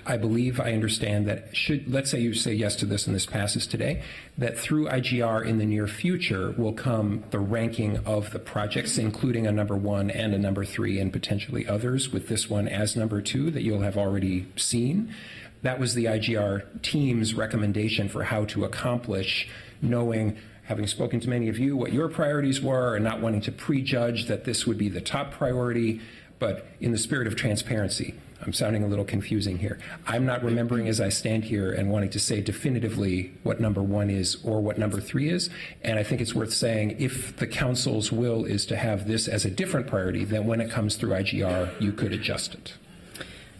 I believe I understand that let's say you say yes to this and this passes today, that through IGR in the near future will come the ranking of the projects, including a number 1 and a number 3 and potentially others, with this one as number 2 that you'll have already seen. That was the IGR team's recommendation for how to accomplish, knowing, having spoken to many of you, what your priorities were and not wanting to prejudge that this would be the top priority, but in the spirit of transparency. I'm sounding a little confusing here. I'm not remembering as I stand here and wanting to say definitively what number 1 is or what number 3 is. And I think it's worth saying if the council's will is to have this as a different priority, then when it comes through IGR, you could adjust it.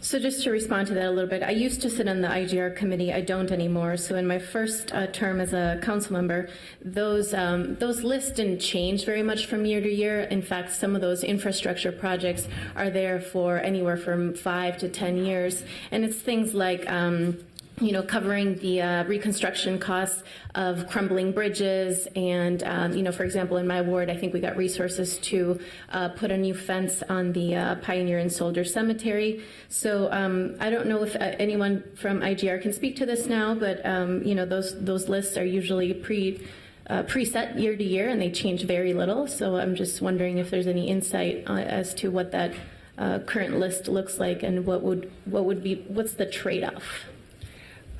So just to respond to that a little bit, I used to sit on the IGR committee. I don't anymore. So in my first term as a council member, those lists didn't change very much from year to year. In fact, some of those infrastructure projects are there for anywhere from 5 to 10 years. And it's things like covering the reconstruction costs of crumbling bridges. And, for example, in my ward, I think we got resources to put a new fence on the Pioneer and Soldier Cemetery. So I don't know if anyone from IGR can speak to this now, but, those lists are usually preset year to year, and they change very little. So I'm just wondering if there's any insight as to what that current list looks like and what's the trade-off?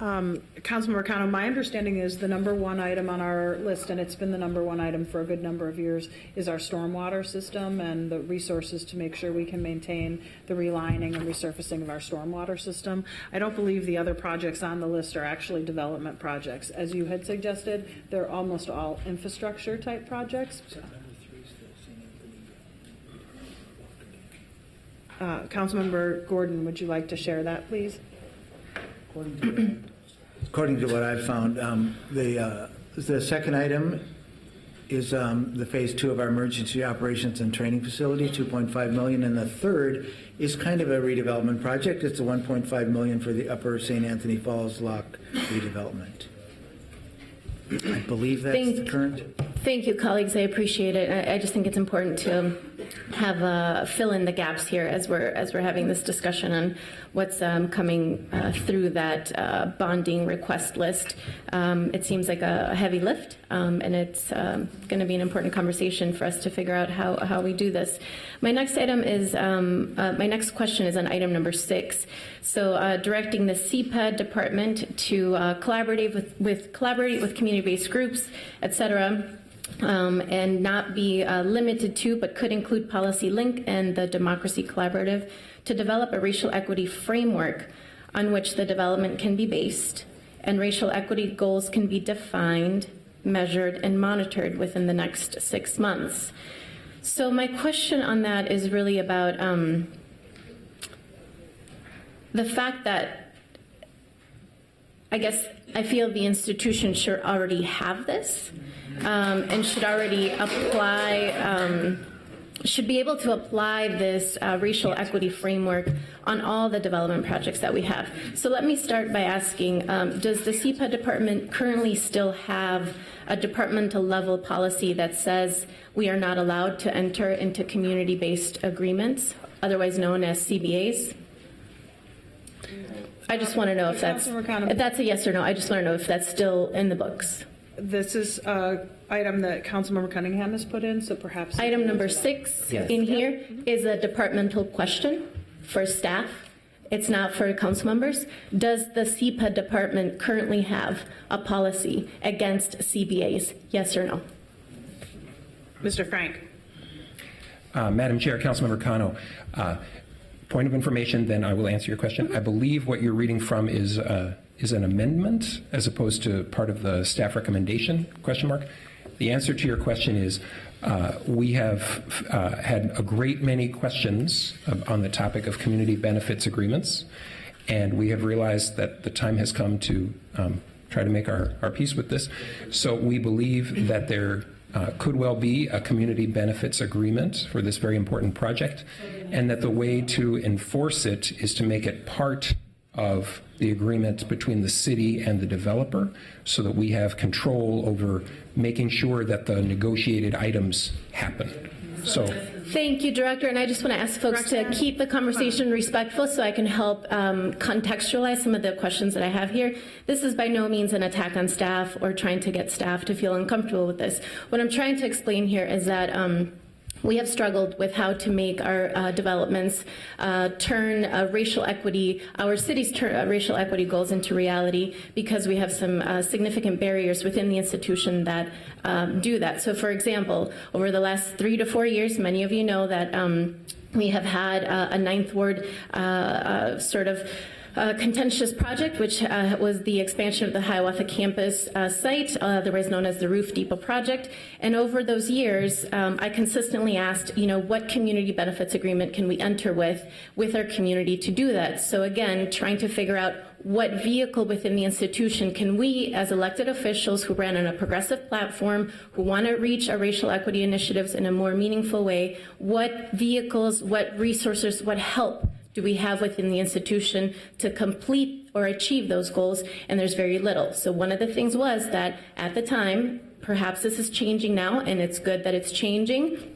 Councilmember Cano, my understanding is the number 1 item on our list, and it's been the number 1 item for a good number of years, is our stormwater system and the resources to make sure we can maintain the relining and resurfacing of our stormwater system. I don't believe the other projects on the list are actually development projects. As you had suggested, they're almost all infrastructure type projects. Councilmember Gordon, would you like to share that, please? According to what I've found, the second item is the phase 2 of our emergency operations and training facility, $2.5 million, and the third is kind of a redevelopment project. It's the $1.5 million for the Upper St. Anthony Falls Lock redevelopment. I believe that's the current. Thank you, colleagues. I appreciate it. I just think it's important to have fill in the gaps here as we're having this discussion on what's coming through that bonding request list. It seems like a heavy lift, and it's going to be an important conversation for us to figure out how we do this. My next item is my next question is on item number 6. So directing the CPED department to collaborate with community-based groups, et cetera. And not be limited to, but could include Policy Link and the Democracy Collaborative to develop a racial equity framework on which the development can be based, and racial equity goals can be defined, measured, and monitored within the next 6 months. So my question on that is really about the fact that I guess I feel the institution should already have this. And should already apply, should be able to apply this racial equity framework on all the development projects that we have. So let me start by asking, does the CPED department currently still have a departmental level policy that says we are not allowed to enter into community-based agreements, otherwise known as CBAs? I just want to know if that's a yes or no. I just want to know if that's still in the books. This is an item that Councilmember Cunningham has put in, so perhaps... Item number 6 in here is a departmental question for staff. It's not for council members. Does the CPED department currently have a policy against CBAs? Yes or no? Mr. Frank. Madam Chair, Councilmember Cano, point of information, then I will answer your question. I believe what you're reading from is an amendment as opposed to part of the staff recommendation, question mark. The answer to your question is we have had a great many questions on the topic of community benefits agreements, and we have realized that the time has come to try to make our peace with this. So we believe that there could well be a community benefits agreement for this very important project, and that the way to enforce it is to make it part of the agreement between the city and the developer so that we have control over making sure that the negotiated items happen. So, thank you, Director. And I just want to ask folks to keep the conversation respectful so I can help contextualize some of the questions that I have here. This is by no means an attack on staff or trying to get staff to feel uncomfortable with this. What I'm trying to explain here is that we have struggled with how to make our developments turn racial equity, our city's racial equity goals into reality, because we have some significant barriers within the institution that do that. So, for example, over the last 3 to 4 years, many of you know that we have had a Ninth Ward contentious project, which was the expansion of the Hiawatha campus site, otherwise known as the Roof Depot project. And over those years, I consistently asked, what community benefits agreement can we enter with our community to do that? So again, trying to figure out what vehicle within the institution can we, as elected officials who ran on a progressive platform, who want to reach our racial equity initiatives in a more meaningful way, what vehicles, what resources, what help do we have within the institution to complete or achieve those goals? And there's very little. So one of the things was that at the time, perhaps this is changing now, and it's good that it's changing,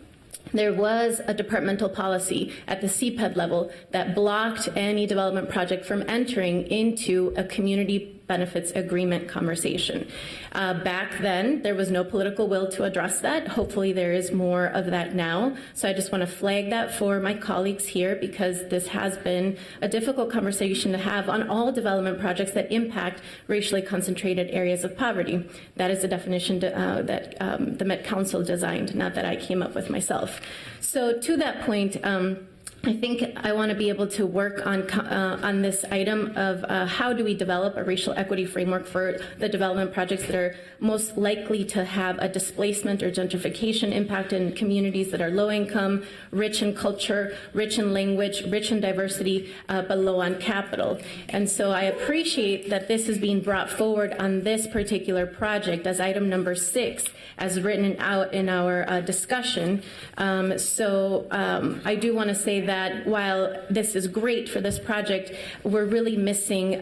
there was a departmental policy at the CPED level that blocked any development project from entering into a community benefits agreement conversation. Back then, there was no political will to address that. Hopefully there is more of that now. So I just want to flag that for my colleagues here, because this has been a difficult conversation to have on all development projects that impact racially concentrated areas of poverty. That is the definition that the Met Council designed, not that I came up with myself. So to that point, I think I want to be able to work on this item of how do we develop a racial equity framework for the development projects that are most likely to have a displacement or gentrification impact in communities that are low income, rich in culture, rich in language, rich in diversity, but low on capital. And so I appreciate that this is being brought forward on this particular project as item number 6, as written out in our discussion. I do want to say that while this is great for this project, we're really missing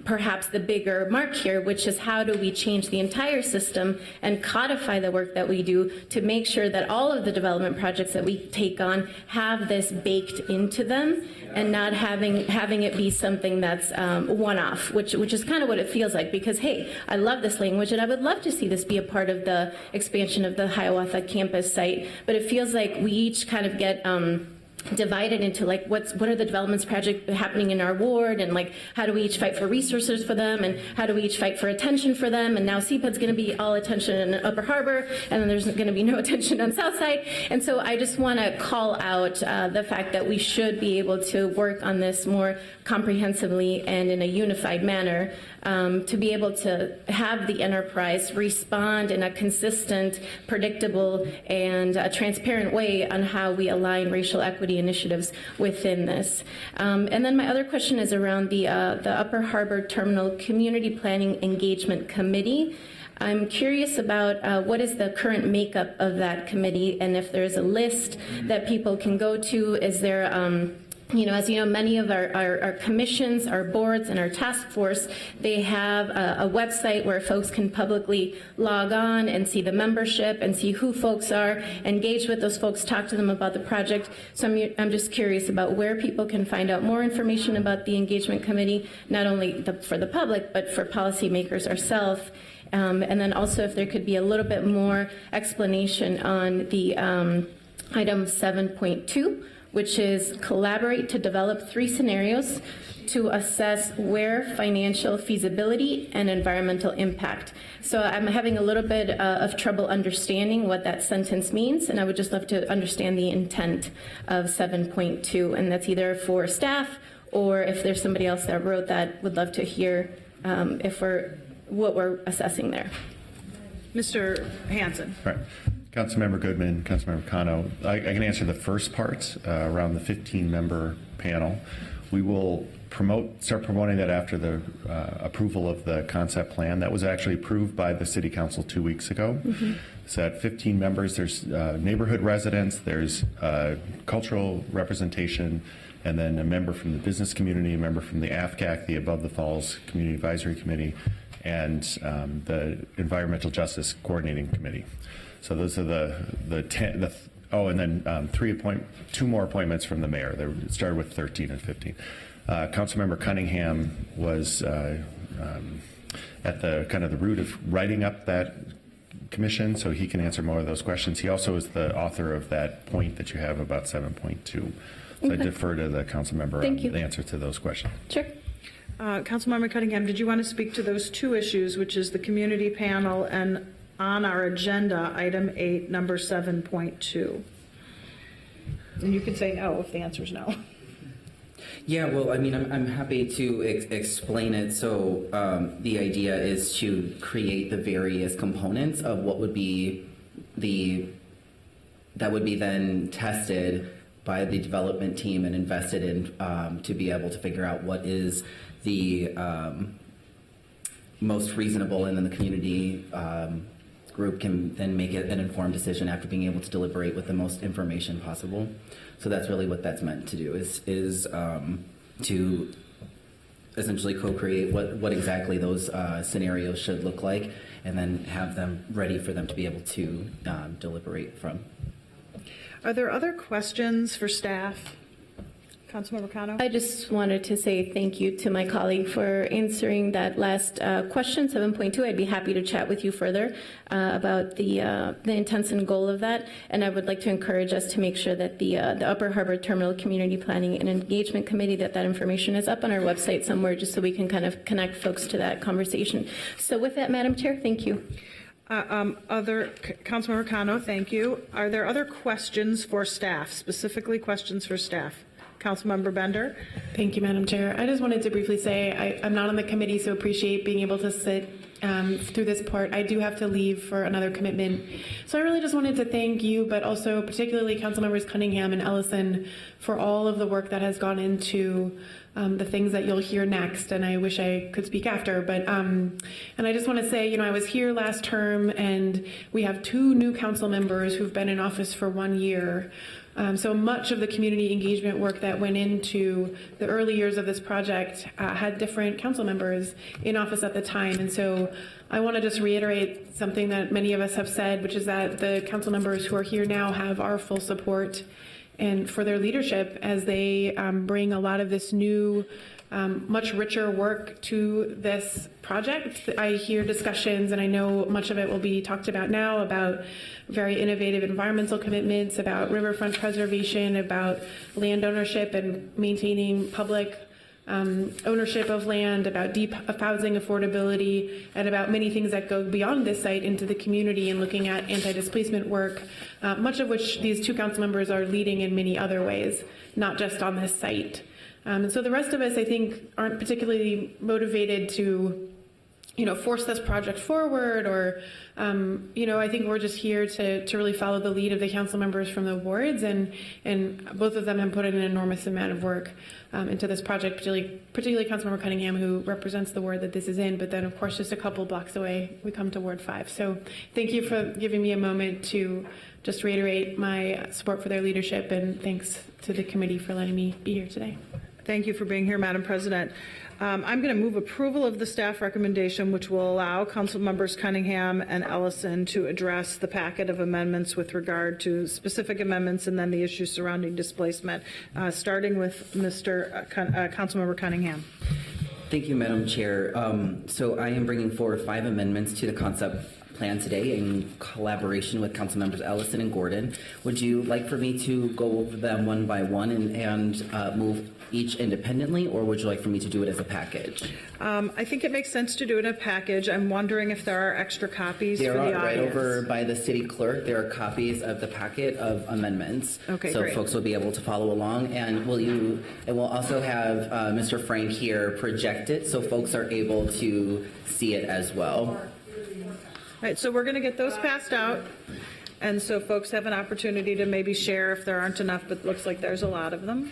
perhaps the bigger mark here, which is how do we change the entire system and codify the work that we do to make sure that all of the development projects that we take on have this baked into them and not having it be something that's one-off, which is kind of what it feels like. Because, hey, I love this language and I would love to see this be a part of the expansion of the Hiawatha campus site, but it feels like we each kind of get divided into like what are the developments project happening in our ward, and like how do we each fight for resources for them, and how do we each fight for attention for them, and now CPED's going to be all attention in Upper Harbor, and then there's going to be no attention on Southside. And so I just want to call out the fact that we should be able to work on this more comprehensively and in a unified manner, to be able to have the enterprise respond in a consistent, predictable, and transparent way on how we align racial equity initiatives within this. And then my other question is around the Upper Harbor Terminal Community Planning Engagement Committee. I'm curious about what is the current makeup of that committee, and if there's a list that people can go to. Is there as you know, many of our commissions, our boards, and our task force, they have a website where folks can publicly log on and see the membership and see who folks are, engage with those folks, talk to them about the project. So I'm just curious about where people can find out more information about the engagement committee, not only for the public, but for policymakers ourselves. And then also if there could be a little bit more explanation on the item 7.2, which is collaborate to develop 3 scenarios to assess where financial feasibility and environmental impact. So I'm having a little bit of trouble understanding what that sentence means, and I would just love to understand the intent of 7.2, and that's either for staff or if there's somebody else that wrote that, would love to hear what we're assessing there. Mr. Hanson. Right. Councilmember Goodman, Councilmember Cano, I can answer the first part around the 15-member panel. We will start promoting that after the approval of the concept plan. That was actually approved by the City Council 2 weeks ago. Mm-hmm. So at 15 members, there's neighborhood residents, there's cultural representation, and then a member from the business community, a member from the AFCAC, the Above the Falls Community Advisory Committee, and the Environmental Justice Coordinating Committee. So those are the 10. And then 2 more appointments from the mayor. They started with 13 and 15. Councilmember Cunningham was at the kind of the root of writing up that commission, so he can answer more of those questions. He also is the author of that point that you have about 7.2. So okay. I defer to the council member on the answer to those questions. Sure. Councilmember Cunningham, did you want to speak to those 2 issues, which is the community panel and on our agenda, item 8, number 7.2? And you can say no if the answer is no. Yeah, well, I mean, I'm happy to explain it. So the idea is to create the various components of what would be that would be then tested by the development team and invested in to be able to figure out what is the most reasonable, and then the community group can then make an informed decision after being able to deliberate with the most information possible. So that's really what that's meant to do, is to essentially co-create what exactly those scenarios should look like, and then have them ready for them to be able to deliberate from. Are there other questions for staff? Councilmember Cano? I just wanted to say thank you to my colleague for answering that last question, 7.2. I'd be happy to chat with you further about the intents and goal of that. And I would like to encourage us to make sure that the Upper Harbor Terminal Community Planning and Engagement Committee, that information is up on our website somewhere, just so we can kind of connect folks to that conversation. So with that, Madam Chair, thank you. Councilmember Cano, thank you. Are there other questions for staff, specifically questions for staff? Councilmember Bender. Thank you, Madam Chair. I just wanted to briefly say I'm not on the committee, so appreciate being able to sit through this part. I do have to leave for another commitment. So I really just wanted to thank you, but also particularly Councilmembers Cunningham and Ellison for all of the work that has gone into the things that you'll hear next. And I wish I could speak after, but and I just want to say, I was here last term and we have 2 new council members who've been in office for 1 year. So much of the community engagement work that went into the early years of this project had different council members in office at the time. And so I want to just reiterate something that many of us have said, which is that the council members who are here now have our full support and for their leadership as they bring a lot of this new, much richer work to this project. I hear discussions, and I know much of it will be talked about now, about very innovative environmental commitments, about riverfront preservation, about land ownership and maintaining public ownership of land, about deep housing affordability, and about many things that go beyond this site into the community and looking at anti-displacement work, much of which these 2 council members are leading in many other ways, not just on this site. And so the rest of us, I think, aren't particularly motivated to, force this project forward or, I think we're just here to really follow the lead of the council members from the wards, and both of them have put in an enormous amount of work into this project, particularly Councilmember Cunningham, who represents the ward that this is in, but then of course just a couple blocks away we come to Ward 5. So thank you for giving me a moment to just reiterate my support for their leadership, and thanks to the committee for letting me be here today. Thank you for being here, Madam President. I'm going to move approval of the staff recommendation, which will allow Council Members Cunningham and Ellison to address the packet of amendments with regard to specific amendments and then the issues surrounding displacement, starting with Councilmember Cunningham. Thank you, Madam Chair. So I am bringing forward 5 amendments to the concept plan today in collaboration with Council Members Ellison and Gordon. Would you like for me to go over them one by one and move each independently, or would you like for me to do it as a package? I think it makes sense to do it in a package. I'm wondering if there are extra copies for the audience. Right over by the city clerk. There are copies of the packet of amendments. Okay, so great. Folks will be able to follow along, and we'll also have Mr. Frank here project it so folks are able to see it as well. All right, so we're going to get those passed out, and so folks have an opportunity to maybe share if there aren't enough, but it looks like there's a lot of them.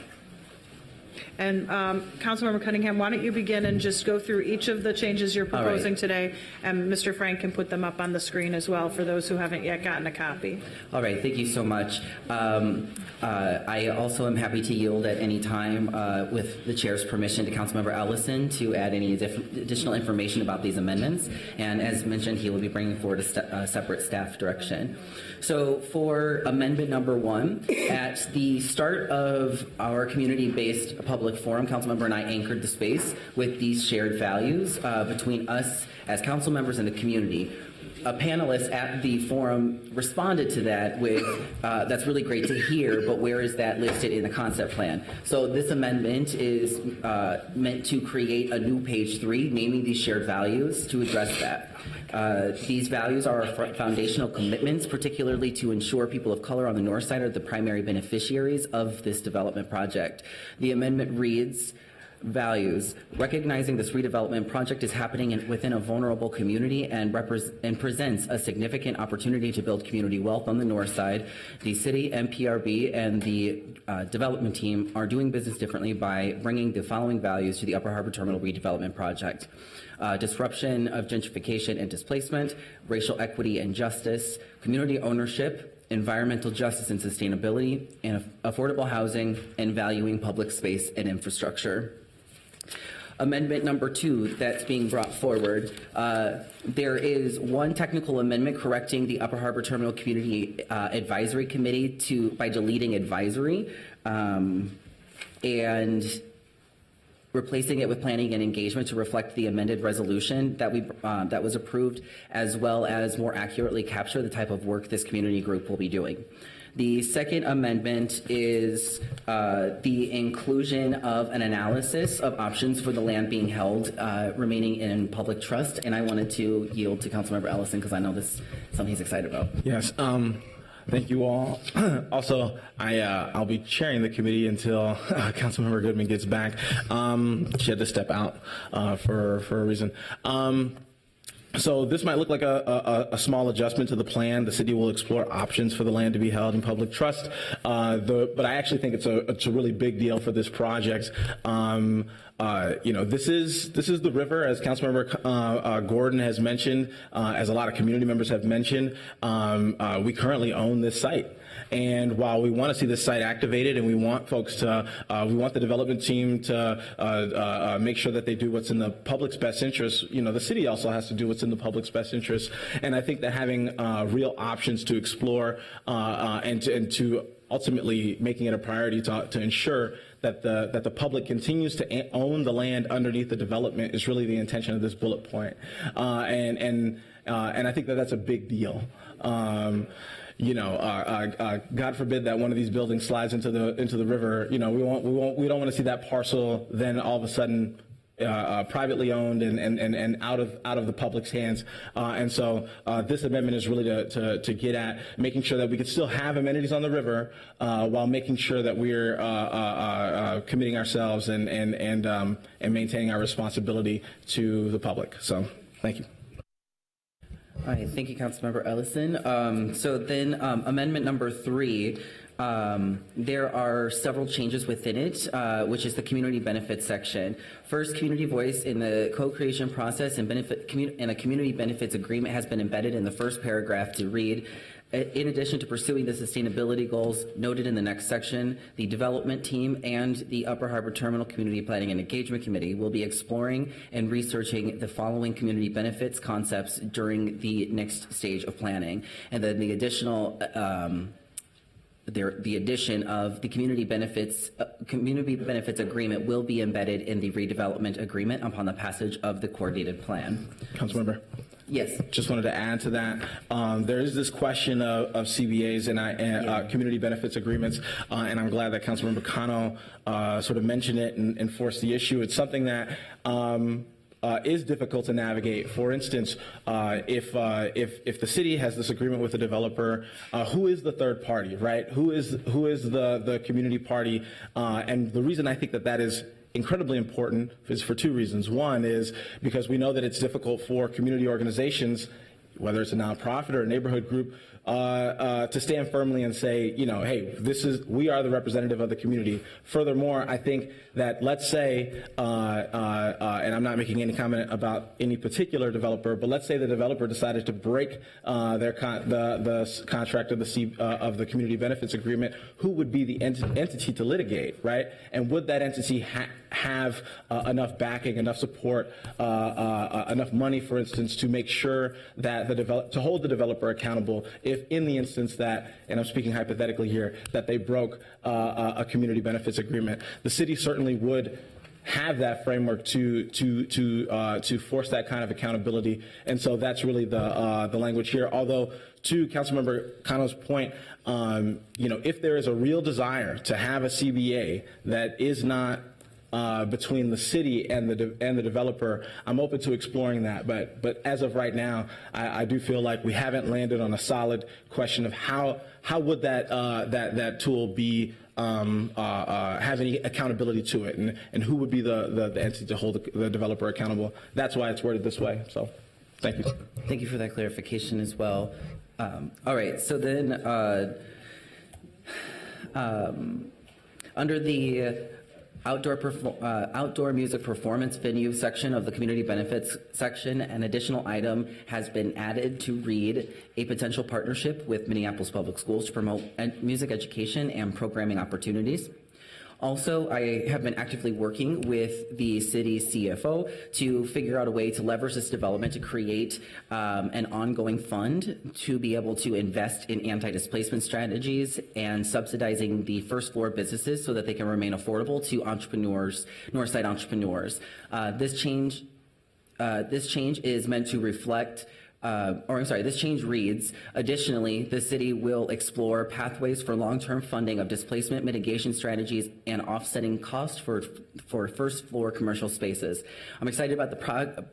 And Councilmember Cunningham, why don't you begin and just go through each of the changes you're proposing today, and Mr. Frank can put them up on the screen as well for those who haven't yet gotten a copy. All right, thank you so much. I also am happy to yield at any time with the chair's permission to Councilmember Ellison to add any additional information about these amendments. And as mentioned, he will be bringing forward a separate staff direction. So for amendment number 1, at the start of our community-based public forum, Councilmember and I anchored the space with these shared values between us as council members and the community. A panelist at the forum responded to that with, that's really great to hear, but where is that listed in the concept plan? So this amendment is meant to create a new page 3, naming these shared values to address that. These values are our foundational commitments, particularly to ensure people of color on the north side are the primary beneficiaries of this development project. The amendment reads, values, recognizing this redevelopment project is happening within a vulnerable community and presents a significant opportunity to build community wealth on the north side. The city, MPRB, and the development team are doing business differently by bringing the following values to the Upper Harbour Terminal redevelopment project. Disruption of gentrification and displacement, racial equity and justice, community ownership, environmental justice and sustainability, and affordable housing, and valuing public space and infrastructure. Amendment number 2 that's being brought forward, there is one technical amendment correcting the Upper Harbour Terminal Community Advisory Committee by deleting advisory and replacing it with planning and engagement to reflect the amended resolution that was approved, as well as more accurately capture the type of work this community group will be doing. The second amendment is the inclusion of an analysis of options for the land being held remaining in public trust, and I wanted to yield to Councilmember Ellison because I know this is something he's excited about. Yes. Thank you all. Also, I'll be chairing the committee until Councilmember Goodman gets back. She had to step out for a reason. So this might look like a small adjustment to the plan. The city will explore options for the land to be held in public trust. But I actually think it's a really big deal for this project. This is the river, as Councilmember Gordon has mentioned, as a lot of community members have mentioned. We currently own this site. And while we want to see this site activated and we want folks to, we want the development team to make sure that they do what's in the public's best interest, the city also has to do what's in the public's best interest. And I think that having real options to explore and to ultimately making it a priority to ensure that the public continues to own the land underneath the development is really the intention of this bullet point. And I think that that's a big deal. God forbid that one of these buildings slides into the river. We don't want to see that parcel then all of a sudden privately owned and out of the public's hands. And so this amendment is really to get at making sure that we can still have amenities on the river while making sure that we're committing ourselves and maintaining our responsibility to the public. So thank you. All right, thank you, Councilmember Ellison. So then amendment number 3, there are several changes within it, which is the community benefits section. First, community voice in the co-creation process and a community benefits agreement has been embedded in the first paragraph to read, in addition to pursuing the sustainability goals noted in the next section, the development team and the Upper Harbor Terminal Community Planning and Engagement Committee will be exploring and researching the following community benefits concepts during the next stage of planning. And then the additional the addition of the community benefits agreement will be embedded in the redevelopment agreement upon the passage of the coordinated plan. Councilmember. Yes. Just wanted to add to that. There is this question of CBAs and community benefits agreements, and I'm glad that Councilmember Cano sort of mentioned it and forced the issue. It's something that is difficult to navigate. For instance, if the city has this agreement with the developer, who is the third party, right? Who is the community party? And the reason I think that is incredibly important is for 2 reasons. One is because we know that it's difficult for community organizations, whether it's a nonprofit or a neighborhood group, to stand firmly and say, hey, we are the representative of the community. Furthermore, I think that, let's say, and I'm not making any comment about any particular developer, but let's say the developer decided to break the contract of the community benefits agreement. Who would be the entity to litigate, right? And would that entity have enough backing, enough support, enough money, for instance, to make sure that to hold the developer accountable if in the instance that, and I'm speaking hypothetically here, that they broke a community benefits agreement. The city certainly would have that framework to force that kind of accountability, and so that's really the language here. Although, to Councilmember Cano's point, if there is a real desire to have a CBA that is not between the city and the developer, I'm open to exploring that. But as of right now, I do feel like we haven't landed on a solid question of how would that tool be have any accountability to it, and who would be the entity to hold the developer accountable. That's why it's worded this way. So thank you. Thank you for that clarification as well. All right, so then under the outdoor music performance venue section of the community benefits section, an additional item has been added to read a potential partnership with Minneapolis Public Schools to promote music education and programming opportunities. Also, I have been actively working with the city's CFO to figure out a way to leverage this development to create an ongoing fund to be able to invest in anti-displacement strategies and subsidizing the first floor businesses so that they can remain affordable to entrepreneurs, Northside entrepreneurs. This change is meant to reflect this change reads, additionally, the city will explore pathways for long-term funding of displacement mitigation strategies and offsetting costs for first floor commercial spaces. I'm excited about the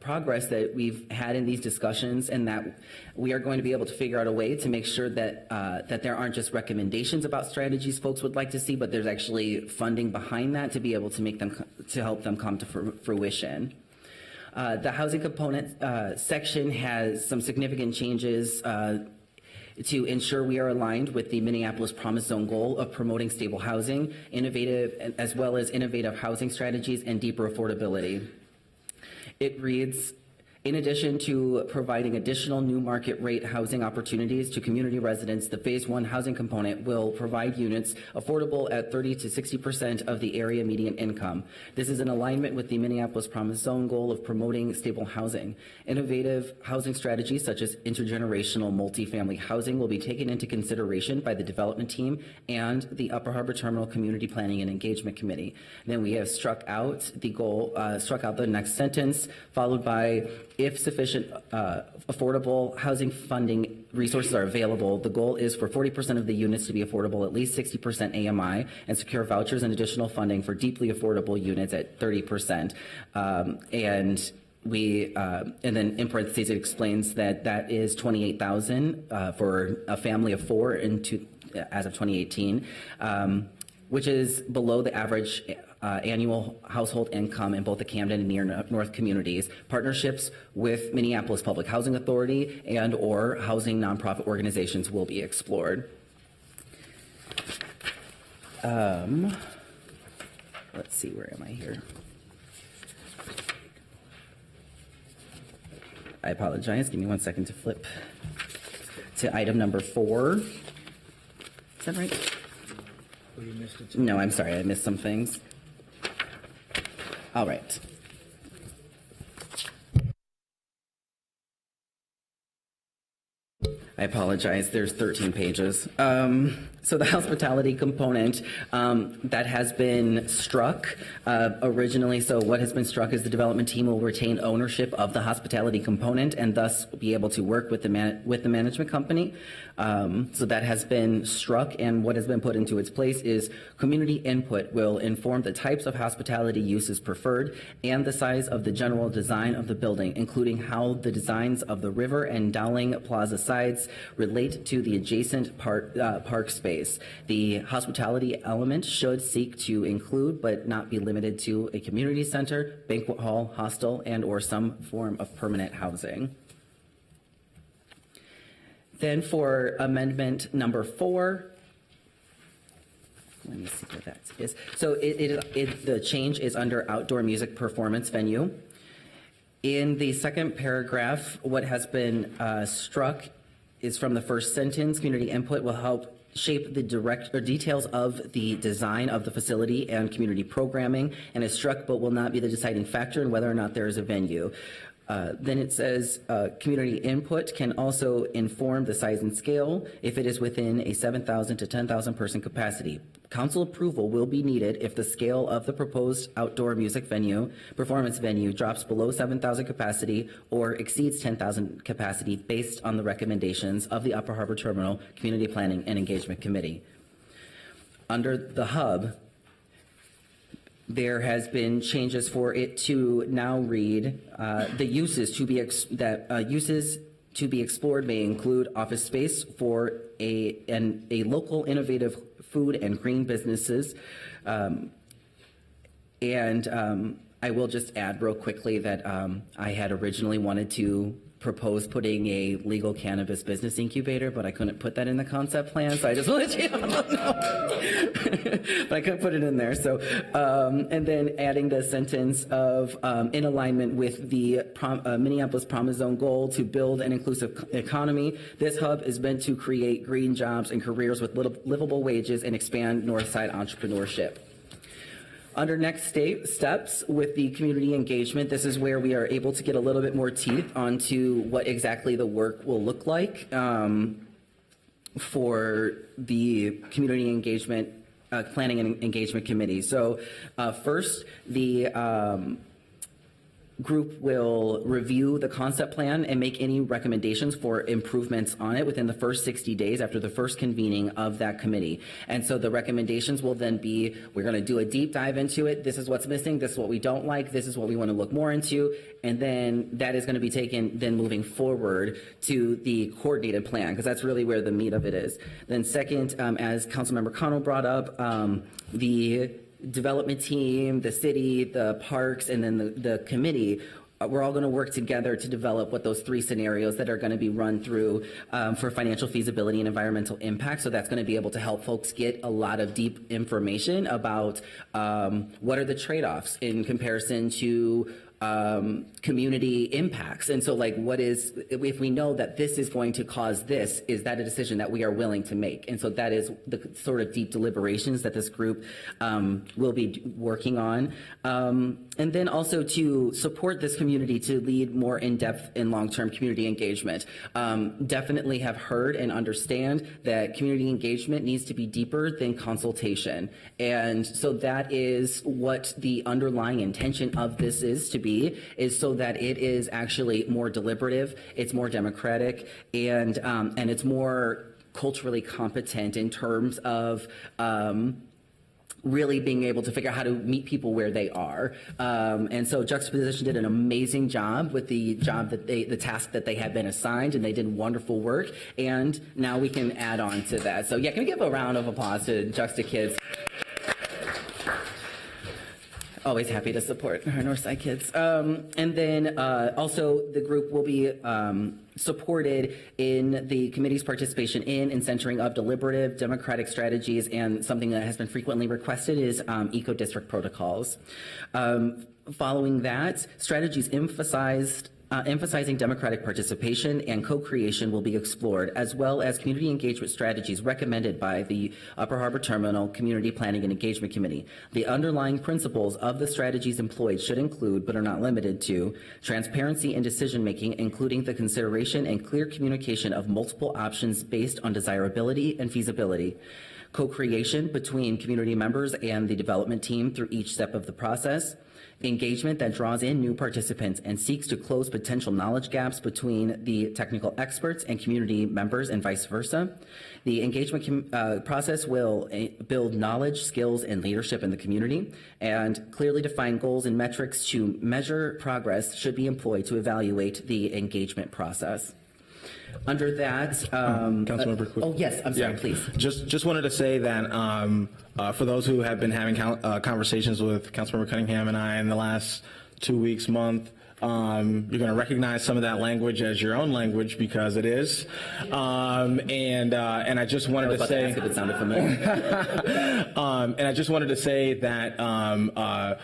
progress that we've had in these discussions, and that we are going to be able to figure out a way to make sure that that there aren't just recommendations about strategies folks would like to see, but there's actually funding behind that to be able to make them, to help them come to fruition. The housing component section has some significant changes to ensure we are aligned with the Minneapolis Promise Zone goal of promoting stable housing, as well as innovative housing strategies and deeper affordability. It reads, in addition to providing additional new market rate housing opportunities to community residents, the Phase 1 housing component will provide units affordable at 30 to 60% of the area median income. This is in alignment with the Minneapolis Promise Zone goal of promoting stable housing. Innovative housing strategies such as intergenerational multifamily housing will be taken into consideration by the development team and the Upper Harbor Terminal Community Planning and Engagement Committee. Then we have struck out the goal, struck out the next sentence, followed by, if sufficient affordable housing funding resources are available, the goal is for 40% of the units to be affordable, at least 60% AMI, and secure vouchers and additional funding for deeply affordable units at 30%. And then in parentheses, it explains that that is $28,000 for a family of four as of 2018, which is below the average annual household income in both the Camden and near North communities. Partnerships with Minneapolis Public Housing Authority and or housing nonprofit organizations will be explored. Let's see, where am I here? I apologize, give me 1 second to flip to item number 4. Is that right? Oh, you missed it. No, I'm sorry, I missed some things. All right. I apologize, there's 13 pages. So the hospitality component that has been struck originally, so what has been struck is the development team will retain ownership of the hospitality component and thus be able to work with the management company. So that has been struck, and what has been put into its place is community input will inform the types of hospitality uses preferred and the size of the general design of the building, including how the designs of the river and Dowling Plaza sides relate to the adjacent park space. The hospitality element should seek to include but not be limited to a community center, banquet hall, hostel, and or some form of permanent housing. Then for amendment number 4, let me see what that is. So the change is under outdoor music performance venue. In the second paragraph, what has been struck is from the first sentence. Community input will help shape the details of the design of the facility and community programming, and is struck but will not be the deciding factor in whether or not there is a venue. Then it says community input can also inform the size and scale if it is within a 7,000 to 10,000 person capacity. Council approval will be needed if the scale of the proposed outdoor music venue, performance venue, drops below 7,000 capacity or exceeds 10,000 capacity based on the recommendations of the Upper Harbor Terminal Community Planning and Engagement Committee. Under the hub, there has been changes for it to now read the uses to be uses to be explored may include office space for a local innovative food and green businesses. I will just add real quickly that I had originally wanted to propose putting a legal cannabis business incubator, but I couldn't put that in the concept plan, so I just wanted you to know. But I couldn't put it in there. So, and then adding the sentence of in alignment with the Minneapolis Promise Zone goal to build an inclusive economy, this hub is meant to create green jobs and careers with livable wages and expand Northside entrepreneurship. Under next steps with the community engagement, this is where we are able to get a little bit more teeth onto what exactly the work will look like for the community engagement planning and engagement committee. So first, the group will review the concept plan and make any recommendations for improvements on it within the first 60 days after the first convening of that committee. And so the recommendations will then be, we're going to do a deep dive into it. This is what's missing. This is what we don't like. This is what we want to look more into. And then that is going to be taken then moving forward to the coordinated plan, because that's really where the meat of it is. Then second, as Councilmember Connell brought up, the development team, the city, the parks, and then the committee, we're all going to work together to develop what those 3 scenarios that are going to be run through for financial feasibility and environmental impact. So that's going to be able to help folks get a lot of deep information about what are the trade-offs in comparison to community impacts. And so like if we know that this is going to cause this, is that a decision that we are willing to make? And so that is the sort of deep deliberations that this group will be working on. And then also to support this community to lead more in-depth and long-term community engagement. Definitely have heard and understand that community engagement needs to be deeper than consultation. And so that is what the underlying intention of this is to be, is so that it is actually more deliberative, it's more democratic, and it's more culturally competent in terms of really being able to figure out how to meet people where they are. And so Juxtaposition did an amazing job with the task that they had been assigned, and they did wonderful work. And now we can add on to that. So yeah, can we give a round of applause to Juxta kids? Always happy to support our Northside kids. And then also the group will be supported in the committee's participation in and centering of deliberative democratic strategies, and something that has been frequently requested is eco-district protocols. Following that, strategies emphasizing democratic participation and co-creation will be explored, as well as community engagement strategies recommended by the Upper Harbor Terminal Community Planning and Engagement Committee. The underlying principles of the strategies employed should include, but are not limited to, transparency in decision-making, including the consideration and clear communication of multiple options based on desirability and feasibility, co-creation between community members and the development team through each step of the process, engagement that draws in new participants and seeks to close potential knowledge gaps between the technical experts and community members and vice versa. The engagement process will build knowledge, skills, and leadership in the community, and clearly defined goals and metrics to measure progress should be employed to evaluate the engagement process. Under that, Councilmember Quick. oh yes, I'm sorry, please. Just wanted to say that for those who have been having conversations with Councilmember Cunningham and I in the last 2 weeks, month, you're going to recognize some of that language as your own language, because it is. And I just wanted to say, if it sounded familiar. and I just wanted to say that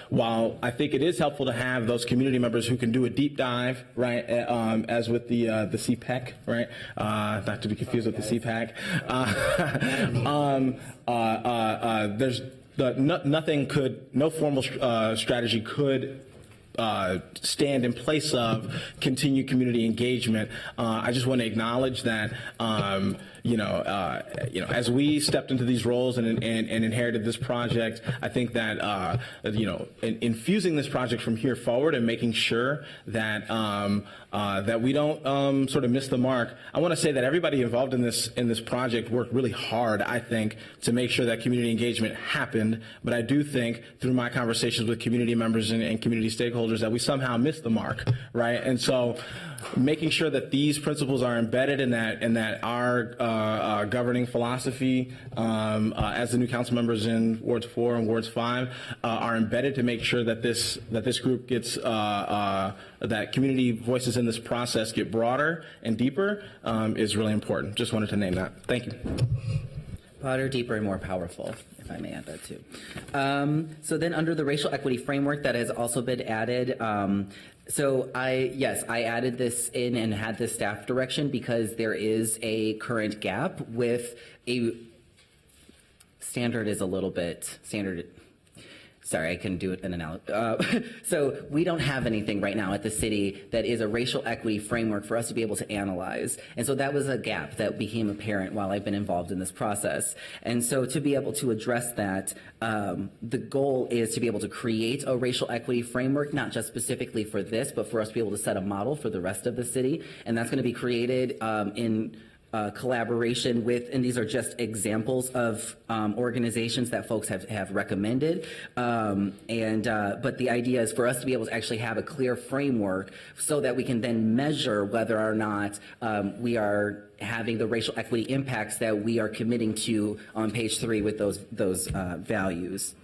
while I think it is helpful to have those community members who can do a deep dive, right, as with the CPEC, right, not to be confused with the CPAC, there's no formal strategy could stand in place of continued community engagement. I just want to acknowledge that, as we stepped into these roles and inherited this project, I think that, infusing this project from here forward and making sure that that we don't sort of miss the mark. I want to say that everybody involved in this project worked really hard, I think, to make sure that community engagement happened. But I do think through my conversations with community members and community stakeholders that we somehow missed the mark, right? And so making sure that these principles are embedded in that our governing philosophy as the new council members in Wards 4 and Wards 5 are embedded to make sure that this group gets that community voices in this process get broader and deeper is really important. Just wanted to name that. Thank you. Broader, deeper, and more powerful, if I may add that too. So then under the racial equity framework that has also been added, so I added this in and had this staff direction because there is a current gap with a standard is a little bit standard. sorry, I couldn't do it in an so we don't have anything right now at the city that is a racial equity framework for us to be able to analyze. And so that was a gap that became apparent while I've been involved in this process. And so to be able to address that, the goal is to be able to create a racial equity framework, not just specifically for this, but for us to be able to set a model for the rest of the city. And that's going to be created in collaboration with, and these are just examples of organizations that folks have recommended. But the idea is for us to be able to actually have a clear framework so that we can then measure whether or not we are having the racial equity impacts that we are committing to on page 3 with those values.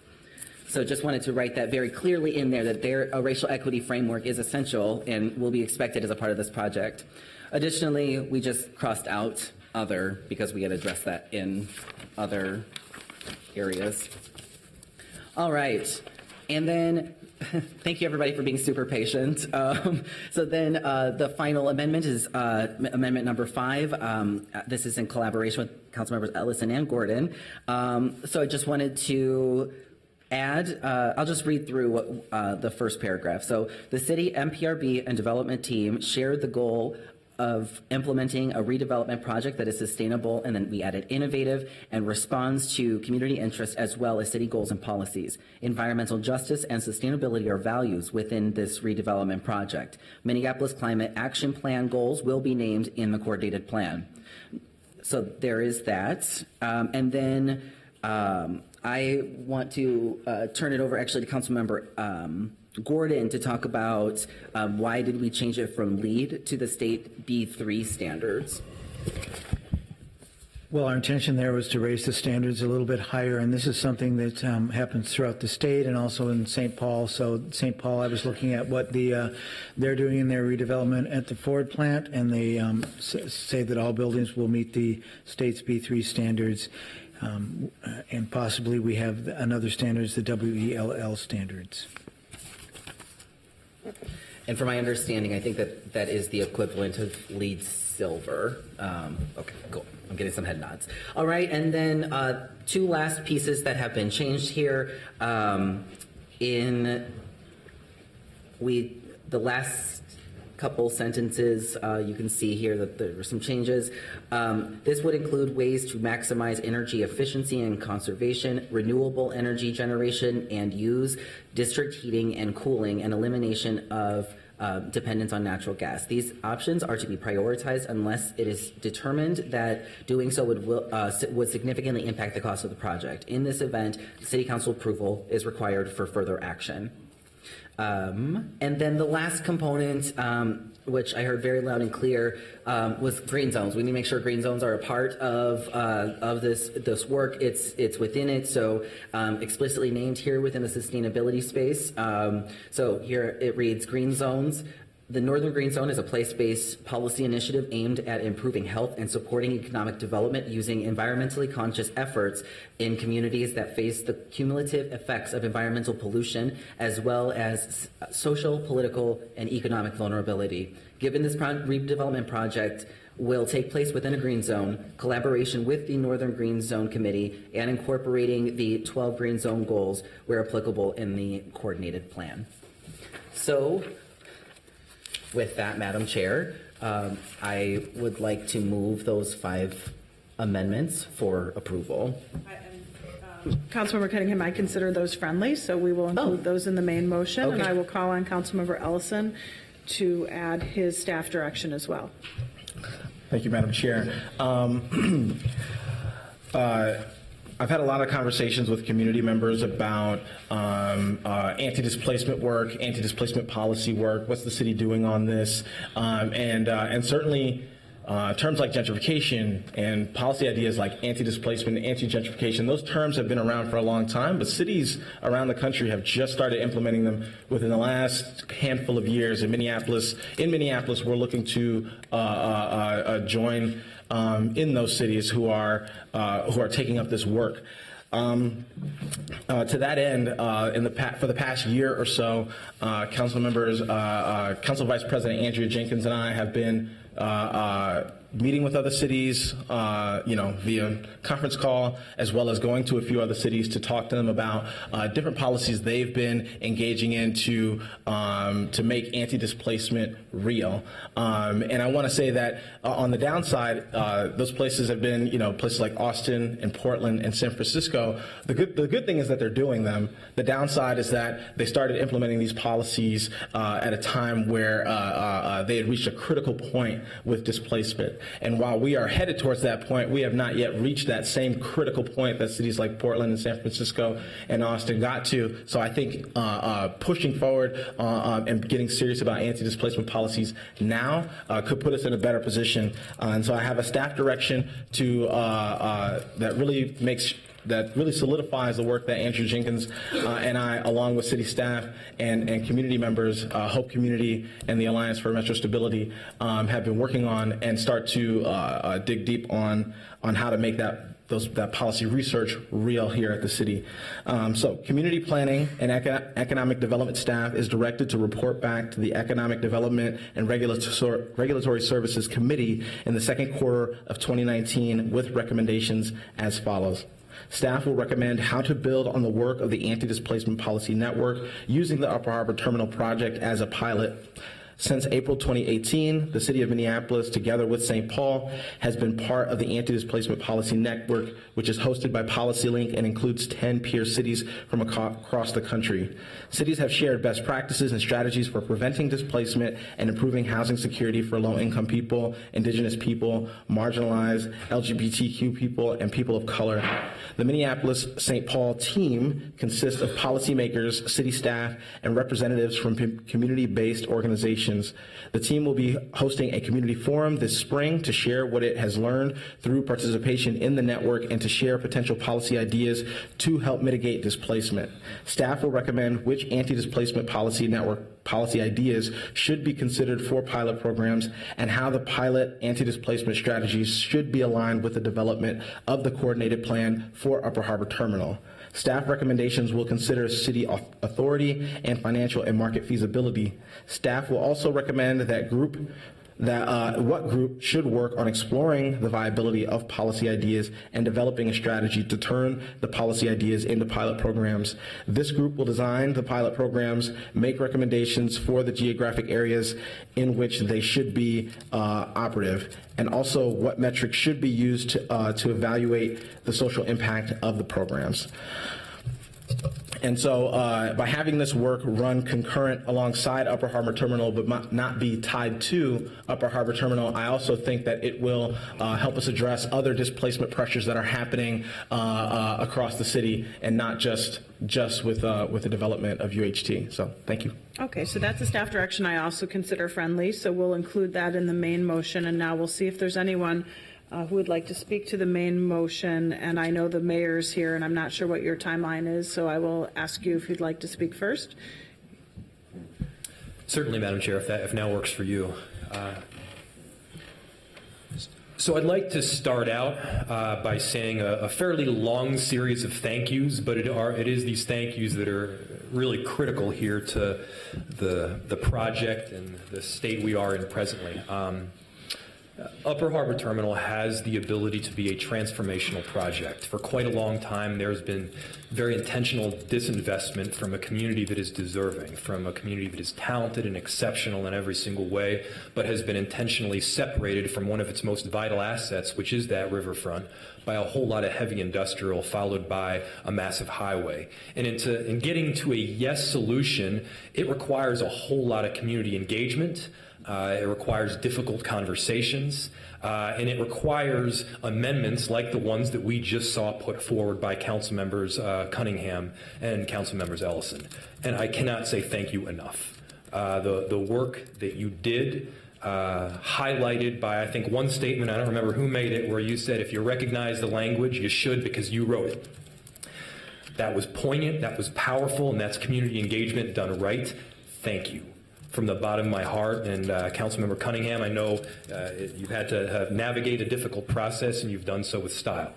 So just wanted to write that very clearly in there that a racial equity framework is essential and will be expected as a part of this project. Additionally, we just crossed out other because we had addressed that in other areas. All right. And then, thank you everybody for being super patient. So then the final amendment is amendment number 5. This is in collaboration with Councilmembers Ellison and Gordon. So I just wanted to add, I'll just read through what the first paragraph. So the city MPRB and development team shared the goal of implementing a redevelopment project that is sustainable, and then we added innovative and responds to community interests as well as city goals and policies. Environmental justice and sustainability are values within this redevelopment project. Minneapolis Climate Action Plan goals will be named in the coordinated plan. So there is that. And then I want to turn it over actually to Councilmember Gordon to talk about why did we change it from LEED to the state B3 standards. Well, our intention there was to raise the standards a little bit higher, and this is something that happens throughout the state and also in St. Paul. So St. Paul, I was looking at what they're doing in their redevelopment at the Ford plant, and they say that all buildings will meet the state's B3 standards, and possibly we have another standards, the WELL standards. And from my understanding, I think that is the equivalent of LEED Silver. Okay, cool. I'm getting some head nods. All right, and then 2 last pieces that have been changed here. The last couple sentences, you can see here that there were some changes. This would include ways to maximize energy efficiency and conservation, renewable energy generation and use, district heating and cooling, and elimination of dependence on natural gas. These options are to be prioritized unless it is determined that doing so would significantly impact the cost of the project. In this event, City Council approval is required for further action. And then the last component, which I heard very loud and clear, was green zones. We need to make sure green zones are a part of this work. It's within it, so explicitly named here within the sustainability space. So here it reads green zones. The Northern Green Zone is a place-based policy initiative aimed at improving health and supporting economic development using environmentally conscious efforts in communities that face the cumulative effects of environmental pollution as well as social, political, and economic vulnerability. Given this redevelopment project will take place within a green zone, collaboration with the Northern Green Zone Committee, and incorporating the 12 green zone goals where applicable in the coordinated plan. So, with that, Madam Chair, I would like to move those 5 amendments for approval. Councilmember Cunningham, I consider those friendly, so we will include those in the main motion, and Okay. I will call on Councilmember Ellison to add his staff direction as well. Thank you, Madam Chair. I've had a lot of conversations with community members about anti-displacement work, anti-displacement policy work. What's the city doing on this? And certainly terms like gentrification and policy ideas like anti-displacement, anti-gentrification, those terms have been around for a long time, but cities around the country have just started implementing them within the last handful of years. In Minneapolis, we're looking to join in those cities who are taking up this work. To that end, for the past year or so, Council Vice President Andrea Jenkins and I have been meeting with other cities, via conference call, as well as going to a few other cities to talk to them about different policies they've been engaging in to make anti-displacement real. And I want to say that on the downside, those places have been, places like Austin and Portland and San Francisco. The good thing is that they're doing them. The downside is that they started implementing these policies at a time where they had reached a critical point with displacement. And while we are headed towards that point, we have not yet reached that same critical point that cities like Portland and San Francisco and Austin got to. So I think pushing forward and getting serious about anti-displacement policies now could put us in a better position. And so I have a staff direction to that really solidifies the work that Andrew Jenkins and I, along with city staff and community members, Hope Community and the Alliance for Metro Stability, have been working on, and start to dig deep on how to make that policy research real here at the city. So community planning and economic development staff is directed to report back to the Economic Development and Regulatory Services Committee in the second quarter of 2019 with recommendations as follows. Staff will recommend how to build on the work of the Anti-Displacement Policy Network using the Upper Harbor Terminal project as a pilot. Since April 2018, the City of Minneapolis, together with St. Paul, has been part of the Anti-Displacement Policy Network, which is hosted by PolicyLink and includes 10 peer cities from across the country. Cities have shared best practices and strategies for preventing displacement and improving housing security for low-income people, indigenous people, marginalized, LGBTQ people, and people of color. The Minneapolis-St. Paul team consists of policymakers, city staff, and representatives from community-based organizations. The team will be hosting a community forum this spring to share what it has learned through participation in the network and to share potential policy ideas to help mitigate displacement. Staff will recommend which anti-displacement policy network policy ideas should be considered for pilot programs and how the pilot anti-displacement strategies should be aligned with the development of the coordinated plan for Upper Harbor Terminal. Staff recommendations will consider city authority and financial and market feasibility. Staff will also recommend what group should work on exploring the viability of policy ideas and developing a strategy to turn the policy ideas into pilot programs. This group will design the pilot programs, make recommendations for the geographic areas in which they should be operative, and also what metrics should be used to evaluate the social impact of the programs. And so by having this work run concurrent alongside Upper Harbor Terminal but not be tied to Upper Harbor Terminal, I also think that it will help us address other displacement pressures that are happening across the city, and not just with the development of UHT. So thank you. Okay, so that's a staff direction I also consider friendly, so we'll include that in the main motion, and now we'll see if there's anyone who would like to speak to the main motion. And I know the mayor's here, and I'm not sure what your timeline is, so I will ask you if you'd like to speak first. Certainly, Madam Chair, if now works for you. So I'd like to start out by saying a fairly long series of thank yous, but it is these thank yous that are really critical here to the project and the state we are in presently. Upper Harbor Terminal has the ability to be a transformational project. For quite a long time, there's been very intentional disinvestment from a community that is deserving, from a community that is talented and exceptional in every single way, but has been intentionally separated from one of its most vital assets, which is that riverfront, by a whole lot of heavy industrial followed by a massive highway. And in getting to a yes solution, it requires a whole lot of community engagement. It requires difficult conversations, and it requires amendments like the ones that we just saw put forward by Council Members Cunningham and Council Members Ellison. And I cannot say thank you enough. The work that you did, highlighted by, I think, one statement, I don't remember who made it, where you said if you recognize the language, you should because you wrote it. That was poignant, that was powerful, and that's community engagement done right. Thank you. From the bottom of my heart. And Councilmember Cunningham, I know you've had to navigate a difficult process, and you've done so with style.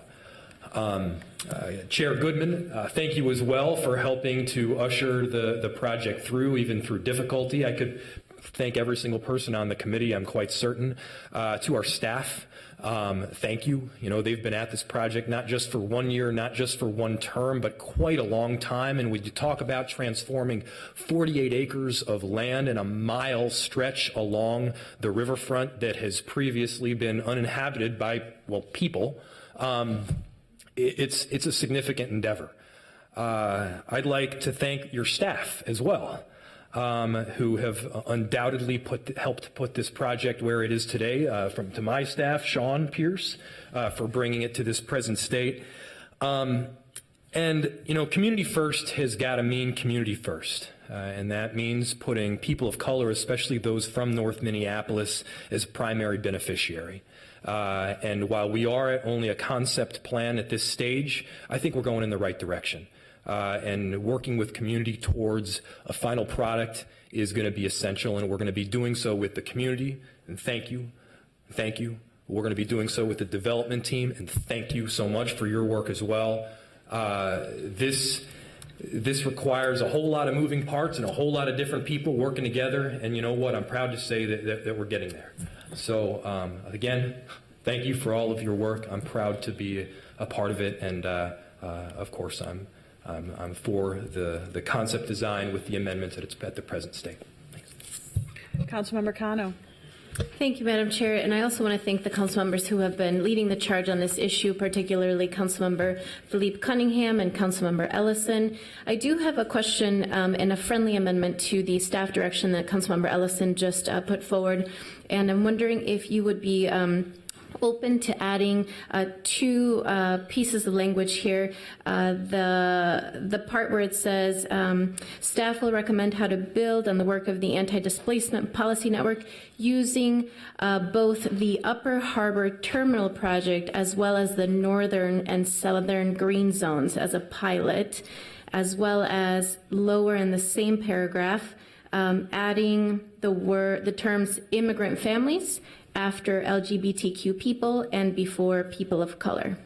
Chair Goodman, thank you as well for helping to usher the project through, even through difficulty. I could thank every single person on the committee, I'm quite certain. To our staff, thank you. You know, they've been at this project not just for 1 year, not just for one term, but quite a long time. And we talk about transforming 48 acres of land and a mile stretch along the riverfront that has previously been uninhabited by, well, people. It's a significant endeavor. I'd like to thank your staff as well, who have undoubtedly helped put this project where it is today. To my staff, Sean Pierce, for bringing it to this present state. And, you know, community first has got to mean community first. And that means putting people of color, especially those from North Minneapolis, as primary beneficiary. And while we are only a concept plan at this stage, I think we're going in the right direction. And working with community towards a final product is going to be essential, and we're going to be doing so with the community, and thank you. Thank you. We're going to be doing so with the development team, and thank you so much for your work as well. This requires a whole lot of moving parts and a whole lot of different people working together, and you know what? I'm proud to say that we're getting there. So again, thank you for all of your work. I'm proud to be a part of it, and of course I'm for the concept design with the amendments at the present state. Thanks. Councilmember Cano. Thank you, Madam Chair. And I also want to thank the council members who have been leading the charge on this issue, particularly Councilmember Philippe Cunningham and Councilmember Ellison. I do have a question and a friendly amendment to the staff direction that Councilmember Ellison just put forward. And I'm wondering if you would be open to adding two pieces of language here. The part where it says staff will recommend how to build on the work of the anti-displacement policy network using both the Upper Harbor Terminal project as well as the northern and southern green zones as a pilot, as well as lower in the same paragraph adding the terms immigrant families after LGBTQ people and before people of color.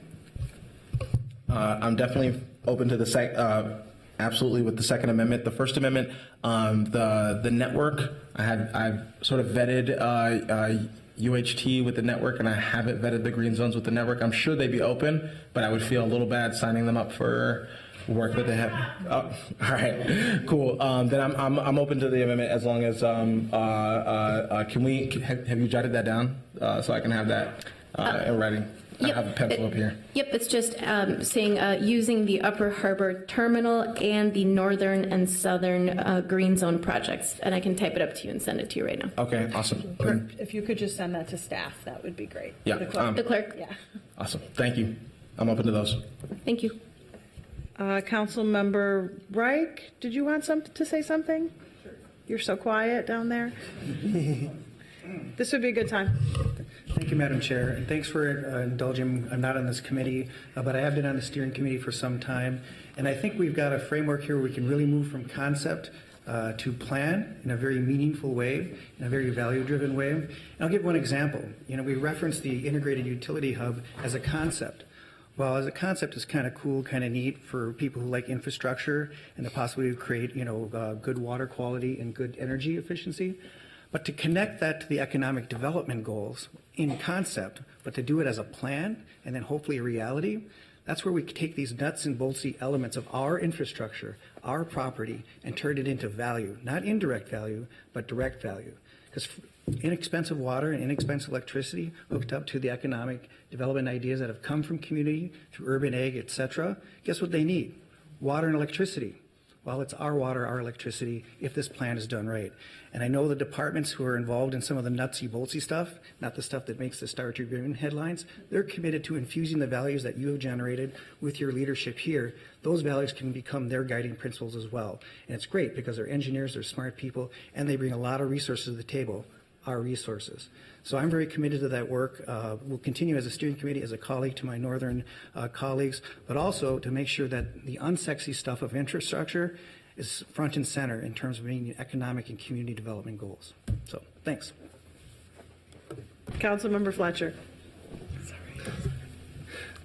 I'm definitely open to absolutely with the Second Amendment. The First Amendment, the network, I've sort of vetted UHT with the network, and I haven't vetted the green zones with the network. I'm sure they'd be open, but I would feel a little bad signing them up for work that they have. Oh, all right, cool. Then I'm open to the amendment as long as can we have you jotted that down so I can have that in writing. Yep, I have a pencil up here. Yep, it's just saying using the Upper Harbor Terminal and the northern and southern green zone projects, and I can type it up to you and send it to you right now. Okay, awesome. If you could just send that to staff, that would be great. Yeah, the clerk. Yeah. Awesome. Thank you. I'm open to those. Thank you. Councilmember Reich, did you want to say something? Sure. You're so quiet down there. This would be a good time. Thank you, Madam Chair, and thanks for indulging. I'm not on this committee, but I have been on the steering committee for some time, and I think we've got a framework here where we can really move from concept to plan in a very meaningful way, in a very value-driven way. And I'll give one example. You know, we referenced the integrated utility hub as a concept. Well, as a concept, it's kind of cool, kind of neat for people who like infrastructure and the possibility to create, good water quality and good energy efficiency. But to connect that to the economic development goals in concept, but to do it as a plan and then hopefully a reality, that's where we take these nuts and boltsy elements of our infrastructure, our property, and turn it into value, not indirect value, but direct value. Because inexpensive water and inexpensive electricity hooked up to the economic development ideas that have come from community through urban ag, et cetera, guess what they need? Water and electricity. Well, it's our water, our electricity, if this plan is done right. And I know the departments who are involved in some of the nutsy boltsy stuff, not the stuff that makes the Star Tribune headlines, they're committed to infusing the values that you have generated with your leadership here. Those values can become their guiding principles as well. And it's great because they're engineers, they're smart people, and they bring a lot of resources to the table, our resources. So I'm very committed to that work. We'll continue as a steering committee, as a colleague to my northern colleagues, but also to make sure that the unsexy stuff of infrastructure is front and center in terms of meeting economic and community development goals. So, thanks. Councilmember Fletcher.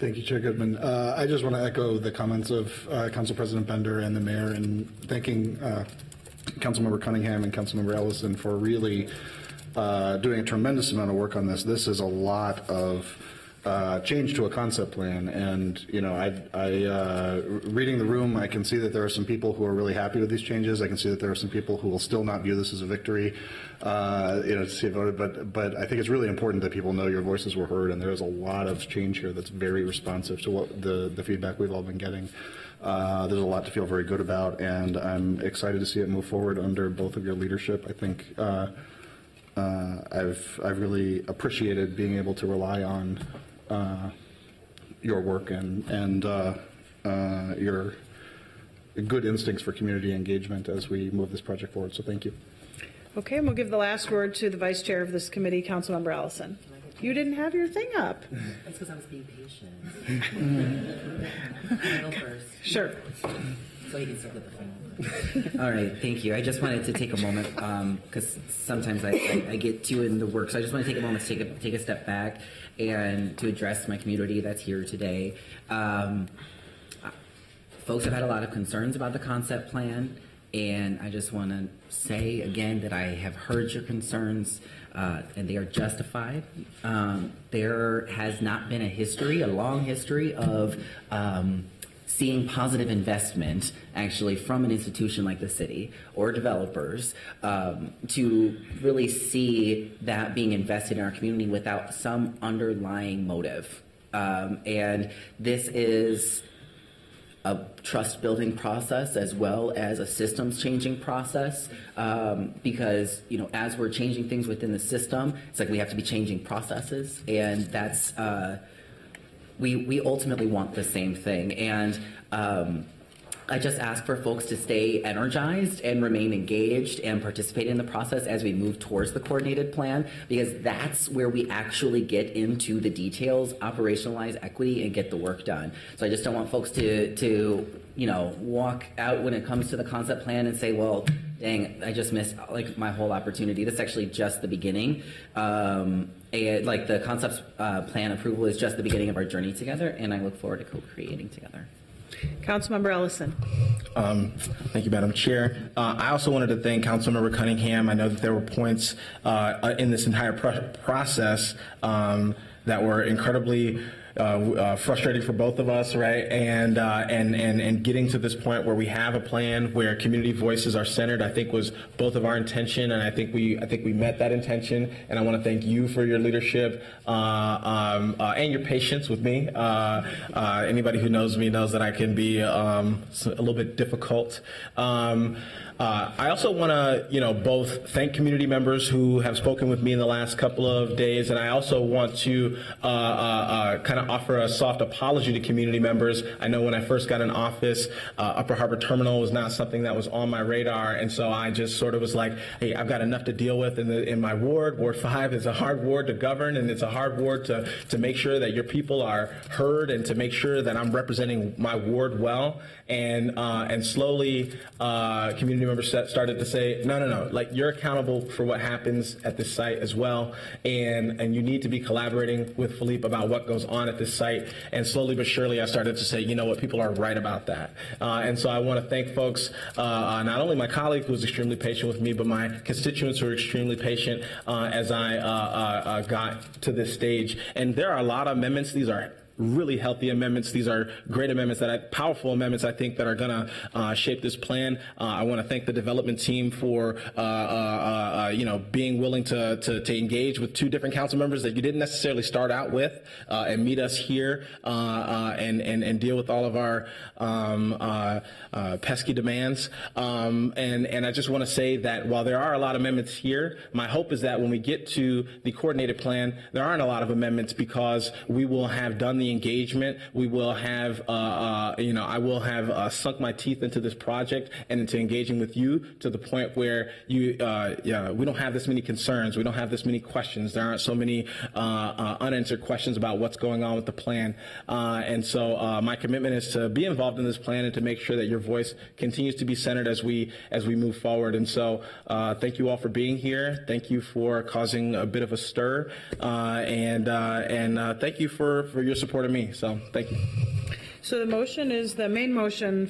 Thank you, Chair Goodman. I just want to echo the comments of Council President Bender and the mayor in thanking Councilmember Cunningham and Councilmember Ellison for really doing a tremendous amount of work on this. This is a lot of change to a concept plan, and reading the room, I can see that there are some people who are really happy with these changes. I can see that there are some people who will still not view this as a victory, to see it voted. But I think it's really important that people know your voices were heard, and there's a lot of change here that's very responsive to what the feedback we've all been getting. There's a lot to feel very good about, and I'm excited to see it move forward under both of your leadership. I think I've really appreciated being able to rely on your work and your good instincts for community engagement as we move this project forward. So thank you. Okay, and we'll give the last word to the Vice Chair of this committee, Councilmember Ellison. You didn't have your thing up. That's because I was being patient. Go first. Sure. So you can still get the phone. All right, thank you. I just wanted to take a moment because sometimes I get too in the work. So I just want to take a moment to take a step back and to address my community that's here today. Folks have had a lot of concerns about the concept plan, and I just want to say again that I have heard your concerns, and they are justified. There has not been a long history of seeing positive investment actually from an institution like the city or developers to really see that being invested in our community without some underlying motive. And this is a trust building process as well as a systems changing process, because as we're changing things within the system, it's like we have to be changing processes, and that's we ultimately want the same thing. And I just ask for folks to stay energized and remain engaged and participate in the process as we move towards the coordinated plan, because that's where we actually get into the details, operationalize equity, and get the work done. So I just don't want folks to walk out when it comes to the concept plan and say, well, dang, I just missed my whole opportunity. That's actually just the beginning. And the concept plan approval is just the beginning of our journey together, and I look forward to co-creating together. Councilmember Ellison. Thank you, Madam Chair. I also wanted to thank Councilmember Cunningham. I know that there were points in this entire process that were incredibly frustrating for both of us, right? And getting to this point where we have a plan where community voices are centered, I think was both of our intention, and I think we met that intention. And I want to thank you for your leadership and your patience with me. Anybody who knows me knows that I can be a little bit difficult. I also want to, both thank community members who have spoken with me in the last couple of days, and I also want to kind of offer a soft apology to community members. I know when I first got in office, Upper Harbour Terminal was not something that was on my radar, and so I just sort of was like, hey, I've got enough to deal with in my ward. Ward 5 is a hard ward to govern, and it's a hard ward to make sure that your people are heard and to make sure that I'm representing my ward well. And slowly, community members started to say, no, like you're accountable for what happens at this site as well, and you need to be collaborating with Philippe about what goes on at this site. And slowly but surely, I started to say, you know what, people are right about that. And so I want to thank folks, not only my colleague who was extremely patient with me, but my constituents who were extremely patient as I got to this stage. And there are a lot of amendments. These are really healthy amendments. These are great amendments, powerful amendments, I think, that are going to shape this plan. I want to thank the development team for, being willing to engage with two different council members that you didn't necessarily start out with and meet us here and deal with all of our pesky demands. And I just want to say that while there are a lot of amendments here, my hope is that when we get to the coordinated plan, there aren't a lot of amendments because we will have done the engagement. We will have, I will have sunk my teeth into this project and into engaging with you to the point where we don't have this many concerns. We don't have this many questions. There aren't so many unanswered questions about what's going on with the plan. And so my commitment is to be involved in this plan and to make sure that your voice continues to be centered as we move forward. And so thank you all for being here. Thank you for causing a bit of a stir. And thank you for your support of me. So thank you. So the motion is, the main motion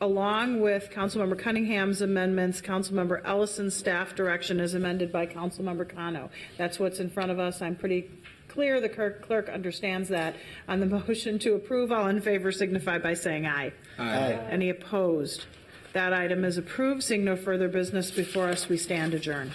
along with Councilmember Cunningham's amendments, Councilmember Ellison's staff direction is amended by Councilmember Kano. That's what's in front of us. I'm pretty clear the clerk understands that. On the motion to approve, all in favor signify by saying aye. Aye. Any opposed? That item is approved. Seeing no further business before us, we stand adjourned.